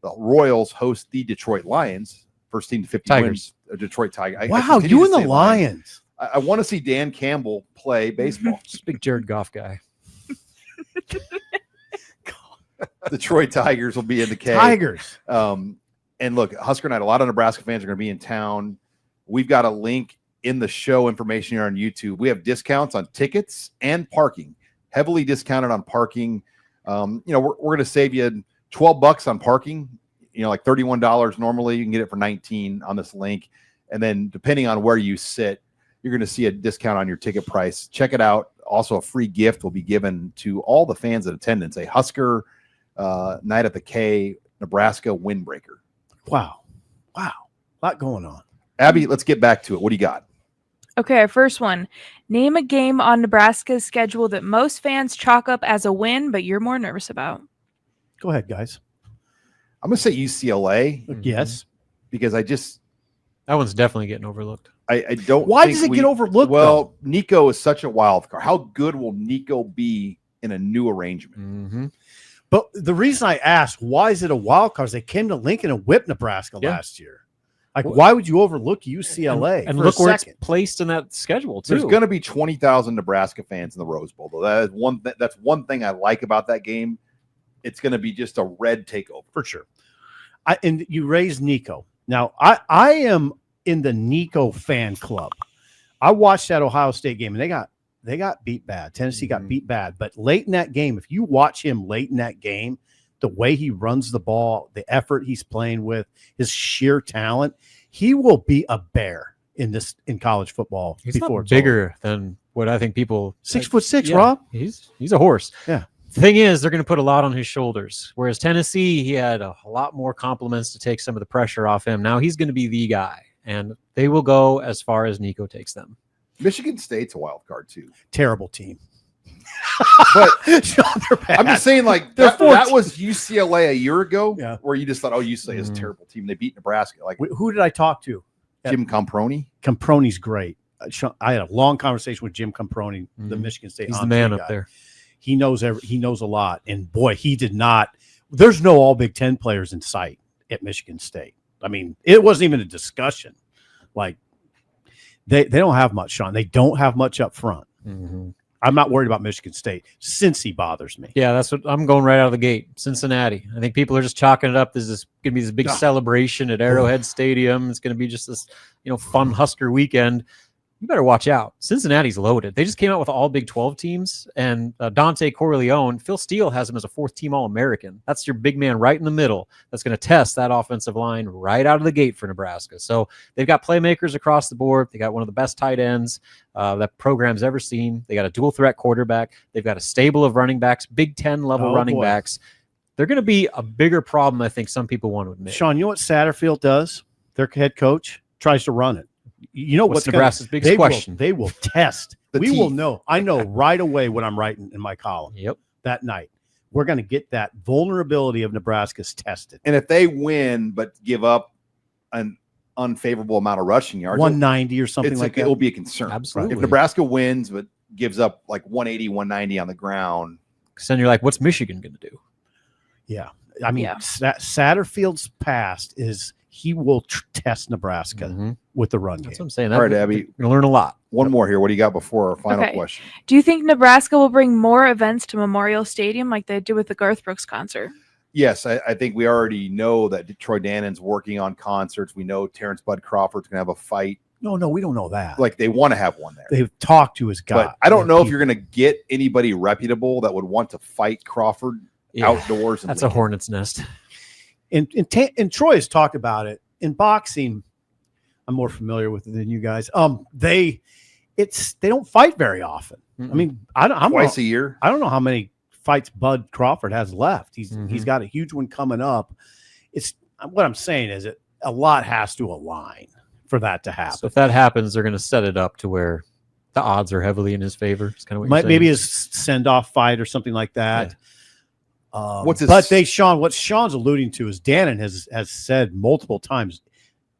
the Royals host the Detroit Lions. First team to 50 Tigers. wins. Detroit Tigers. Wow, you and the Lions. I want to see Dan Campbell play baseball. Just a big Jared Goff guy. Detroit Tigers will be in the K. Tigers. And look, Husker Night, a lot of Nebraska fans are going to be in town. We've got a link in the show information here on YouTube. We have discounts on tickets and parking, heavily discounted on parking. We're going to save you $12 on parking, like $31 normally. You can get it for $19 on this link. And then depending on where you sit, you're going to see a discount on your ticket price. Check it out. Also, a free gift will be given to all the fans in attendance, a Husker Night at the K Nebraska windbreaker. Wow. A lot going on. Abby, let's get back to it. What do you got? Okay, our first one. Name a game on Nebraska's schedule that most fans chalk up as a win, but you're more nervous about. Go ahead, guys. I'm going to say UCLA Yes. because That one's definitely getting overlooked. I don't. Why think does it get overlooked? Well, Nico is such a wild card. How good will Nico be in a new arrangement? Mm-hmm. But the reason I asked, why is it a wild card? Is they came to Lincoln and whipped Nebraska last year. Like, why would you overlook UCLA? And for look a where second? it's placed in that schedule, too. There's going to be 20,000 Nebraska fans in the Rose Bowl, though. That is that's one thing I like about that game. It's going to be just a red takeover for sure. And you raised Nico. Now, I am in the Nico fan club. I watched that Ohio State game, and they got beat bad. Tennessee got beat bad. But late in that game, if you watch him late in that game, the way he runs the ball, the effort he's playing with, his sheer talent, he will be a bear in college football. He's before not it's bigger than what I think people 6'6", yeah, Rob. He's a horse. Yeah. The thing is, they're going to put a lot on his shoulders. Whereas Tennessee, he had a lot more compliments to take some of the pressure off him. Now he's going to be the guy, and they will go as far as Nico takes them. Michigan State's a wild card too. Terrible team. But they're bad. I'm just saying, like that was UCLA a year ago, where you just thought, oh, UCLA is a terrible team. They beat Nebraska. Like, who did I talk to? Jim Comproni. Comproni's great. I had a long conversation with Jim Comproni, the Michigan State. He's the man up there. He knows he knows a lot, and boy, he did not. There's no all Big Ten players in sight at Michigan State. I mean, it wasn't even a discussion. Like they don't have much, Sean. They don't have much up front. Mm-hmm. I'm not worried about Michigan State. Cincy bothers me. Yeah, that's what I'm going right out of the gate. Cincinnati. I think people are just chalking it up. There's this going to be this big celebration at Arrowhead Stadium. It's going to be just this, fun Husker weekend. You better watch out. Cincinnati's loaded. They just came out with all Big 12 teams, and Dante Corleone, Phil Steele has him as a fourth-team All-American. That's your big man right in the middle that's going to test that offensive line right out of the gate for Nebraska. So they've got playmakers across the board. They got one of the best tight ends that program's ever seen. They got a dual-threat quarterback. They've got a stable of running backs, Big Ten-level running backs. They're going to be a bigger problem, I think some people want to admit. Sean, you know what Satterfield does? Their head coach tries to run it. You know what's Nebraska's biggest question? They will test. We will know. I know right away what I'm writing in my column. Yep. That night, we're going to get that vulnerability of Nebraska's tested. And if they win but give up an unfavorable amount of rushing yards, 190 or something like that, it will be a concern. Absolutely. If Nebraska wins but gives up like 180, 190 on the ground, then you're like, what's Michigan going to do? Yeah. I mean, Satterfield's past is he will test Nebraska with the run game. That's what I'm saying. All right, Abby. You're going to learn a lot. One more here. What do you got before our final question? Do you think Nebraska will bring more events to Memorial Stadium like they did with the Garth Brooks concert? Yes, I think we already know that Troy Dannon's working on concerts. We know Terrence Bud Crawford's going to have a fight. No, we don't know that. Like they want to have one there. They've talked to his guy. But I don't know if you're going to get anybody reputable that would want to fight Crawford outdoors. That's a hornet's nest. And Troy has talked about it. In boxing, I'm more familiar with it than you guys. They don't fight very often. I mean, I'm twice a year. I don't know how many fights Bud Crawford has left. He's got a huge one coming up. It's what I'm saying is a lot has to align for that to happen. So if that happens, they're going to set it up to where the odds are heavily in his favor. It's kind of what maybe his send-off fight or something like that. What's his- But what Sean's alluding to is Dannon has said multiple times,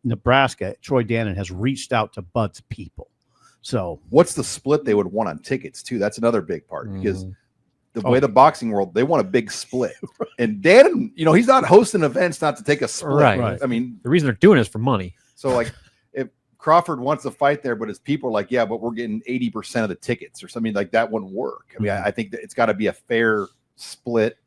Nebraska, Troy Dannon has reached out to Bud's people. So what's the split they would want on tickets too? That's another big part because the way Oh. the boxing world, they want a big split. And Dannon, he's not hosting events not to take a split. Right. I mean, The reason they're doing it is for money. so like if Crawford wants to fight there, but his people are like, yeah, but we're getting 80% of the tickets or something like that wouldn't work. I mean, I think that it's got to be a fair split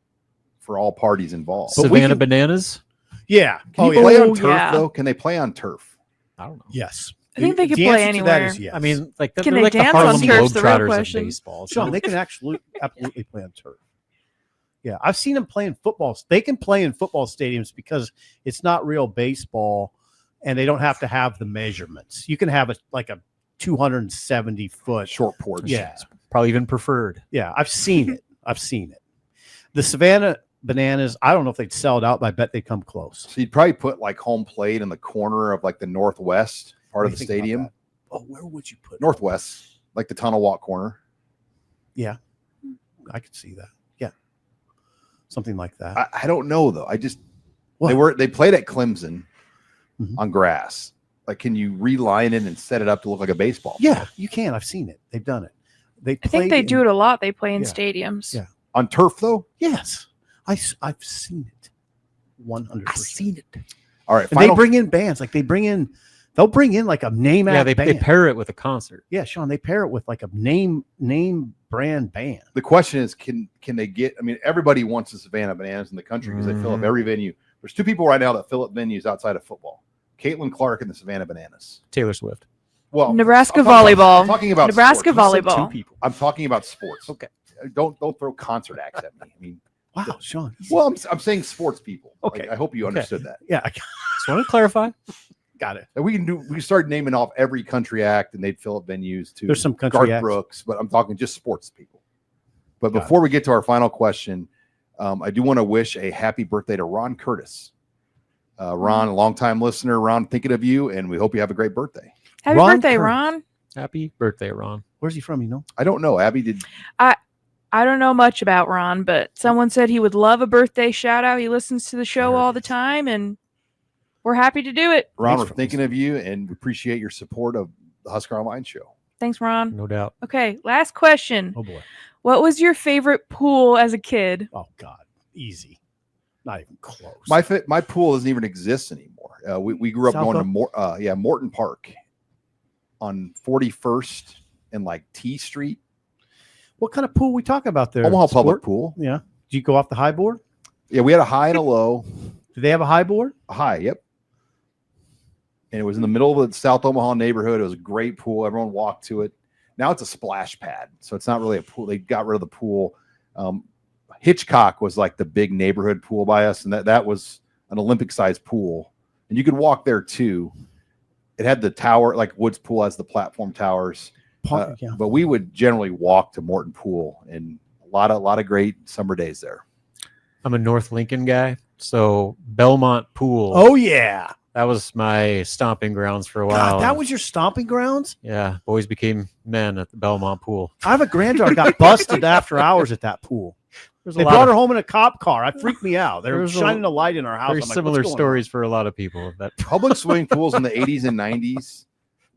for all parties involved. But we Savannah can- Bananas. yeah. Can you yeah. play on Oh, turf yeah. though? Can they play on turf? I don't know. Yes. I think they could The play answer to that anywhere. is yes. I mean, like Can they're they like the dance on Harlem turf? The real Globetrotters of question. baseball. So Sean, they can absolutely play on turf. Yeah, I've seen them playing football. They can play in football stadiums because it's not real baseball, and they don't have to have the measurements. You can have a 270 foot. Short porch. Yeah, probably even preferred. yeah, I've seen it. The Savannah Bananas, I don't know if they'd sell it out, but I bet they'd come close. So you'd probably put like home plate in the corner of like the northwest part What of do the you think about stadium. that? Oh, where would you put it? Northwest, like the Tunnel Walk corner. Yeah, I could see that. Yeah, something like that. I don't know though. What? They played at Clemson Mhm. on grass. Like, can you reline it and set it up to look like a baseball? Yeah, you can. I've seen it. They've done it. I think they do it a lot. They play in Yeah. stadiums. Yeah. On turf though? Yes, I've seen it. 100%. it. All right. And they bring in bands. Like they'll bring in like a name Yeah, act they band. pair it with a concert. Yeah, Sean, they pair it with like a name brand band. The question is, can they get? I mean, everybody wants the Savannah Bananas in the country because they fill up Mhm. every venue. There's two people right now that fill up venues outside of football: Caitlin Clark and the Savannah Bananas. Taylor Swift. Well, Nebraska I'm talking volleyball. I'm talking about Nebraska sports. volleyball. Two people. I'm talking about sports. Okay. Don't throw concert acts at me. I mean, Wow, Sean. well, I'm saying sports people. Okay. Like, I hope you understood that. Yeah, I Just want to clarify. got it. And we can start naming off every country act, and they'd fill up venues too. There's some country Garth acts. Brooks, but I'm talking just sports people. But Got before we get to our final question, I do want to wish a happy birthday to Ron Curtis. Ron, a longtime listener. Ron, thinking of you, and we hope you have a great birthday. Happy Ron birthday, Curtis. Ron. Happy birthday, Ron. Where's he from? You know? I don't know, Abby. Did I don't know much about Ron, but someone said he would love a birthday shout out. He listens to the show There it all the is. time, and we're happy to do it. Ron, Thanks we're for thinking of you, and we appreciate your support of the Husker Online show. Thanks, Ron. No doubt. Okay, last question. Oh boy. What was your favorite pool as a kid? Oh God. Easy. Not even close. My pool doesn't even exist anymore. We grew up going to Morton Park on 41st and like T Street. What kind of pool we talking about there? Omaha Sport? Public Pool. Yeah. Did you go off the high board? Yeah, we had a high and a low. Do they have a high board? A high, yep. And it was in the middle of the South Omaha neighborhood. It was a great pool. Everyone walked to it. Now it's a splash pad, so it's not really a pool. They got rid of the pool. Hitchcock was like the big neighborhood pool by us, and that was an Olympic-sized pool. And you could walk there too. It had the tower, like Woods Pool has the platform towers. Yeah. But we would generally walk to Morton Pool, and a lot of great summer days there. I'm a North Lincoln guy, so Belmont Pool. Oh yeah. That was my stomping grounds for a while. God, that was your stomping grounds? Yeah, boys became men at the Belmont Pool. I have a granddaughter got busted after hours at that pool. There's They brought her home in a cop car. It freaked me out. They were There's a- shining a light in our house. Very I'm like, similar what's going stories for a lot of people. That Public swimming pools in the 80s and 90s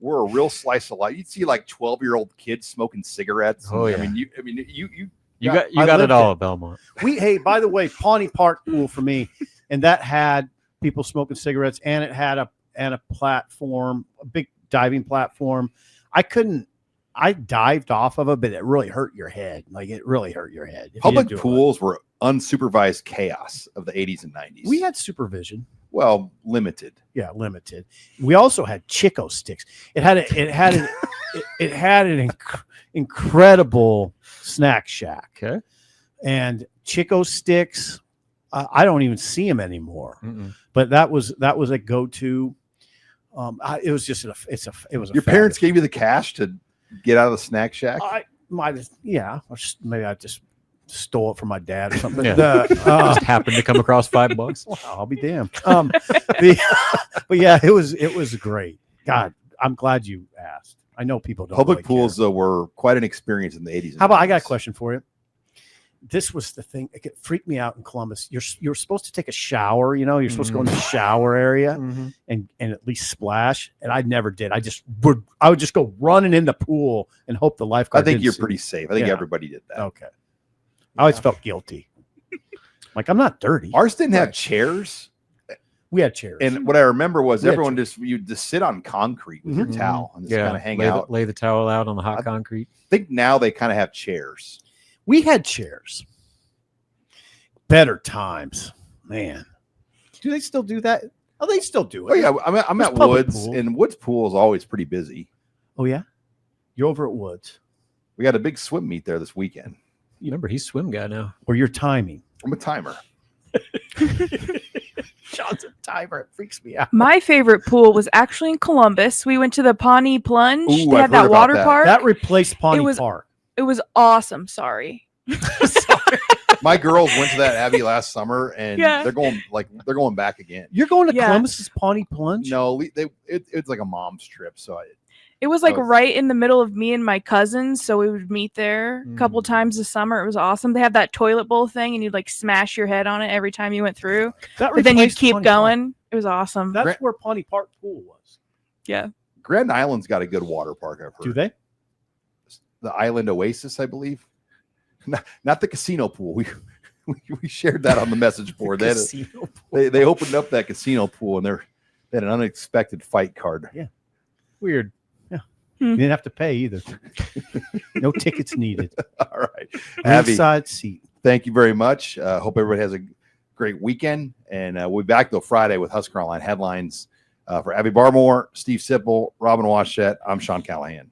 were a real slice of life. You'd see like 12-year-old kids smoking cigarettes. Oh, yeah. I mean, you you Yeah, got I it lived all it. at Belmont. on? Hey, by the way, Pawnee Park pool for me, and that had people smoking cigarettes, and it had a platform, a big diving platform. I dived off of it, but it really hurt your head. Like it really hurt your head. if you public didn't do it pools were unsupervised chaos of the 80s and 90s. right. We had supervision. well, limited. Yeah, limited. We also had Chico sticks. It had an incredible snack shack. Okay. And Chico sticks. I don't even see them anymore. Mm-mm. But that was a go-to. It was just it was a Your parents gave you the cash to get out of the snack shack. I might have, yeah. Or maybe I just stole it from my dad or something. Yeah. Just happened to come across $5. Wow, I'll be damned. But yeah, it was great. God, I'm glad you asked. I know people don't. Public really pools care. though were quite an experience in the 80s. And How about I got a 90s. question for you? this was the thing. It freaked me out in Columbus. You're supposed to take a shower. You're supposed to go in the shower area and at least splash. And I never did. I would just go running in the pool and hope the lifeguard. I think didn't you're see pretty me. safe. I think Yeah. everybody did that. Okay. I always felt guilty. Like, I'm not dirty. Ours didn't have chairs. We had chairs. And what I remember was We had everyone you just sit on concrete with your towel and just kind of hang out. Lay the towel out on the hot concrete. I think now they kind of have chairs. We had chairs. Better times, man. Do they still do that? Oh, they still do it. Oh yeah, I'm There's at public Woods, pool. and Woods pool is always pretty busy. Oh yeah, you're over at Woods, We got a big swim meet there this weekend. You remember he's swim guy now. or you're timing. I'm a timer. John's a timer. It freaks me out. My favorite pool was actually in Columbus. We went to the Pawnee Plunge. Ooh, They I've had heard that about water that. park. That replaced Pawnee was- Park. It was awesome. Sorry. My girls went to that Abbey last summer, and Yeah. they're going back again. You're going to Yeah. Columbus's Pawnee Plunge? No, it's like a mom's trip, so It was like Oh. right in the middle of me and my cousins, so we would meet there a couple times this summer. It was awesome. They have that toilet bowl thing, and you'd like smash your head on it every time you went through. That But then you'd replaced keep Pawnee Park. going. It was awesome. That's Grant- where Pawnee Park Pool was. Yeah. Grand Island's got a good water park. I've heard. Do they? The Island Oasis, I believe. Not the casino pool. We shared that on the message board. They, had Casino. they opened up that casino pool, and they had an unexpected fight card. Weird. Yeah. You didn't have to pay either. No tickets needed. All right, Abby, Inside seat. thank you very much. Hope everybody has a great weekend, and we'll be back till Friday with Husker Online headlines. For Abby Barmore, Steve Sipple, Robin Washett, I'm Sean Callahan.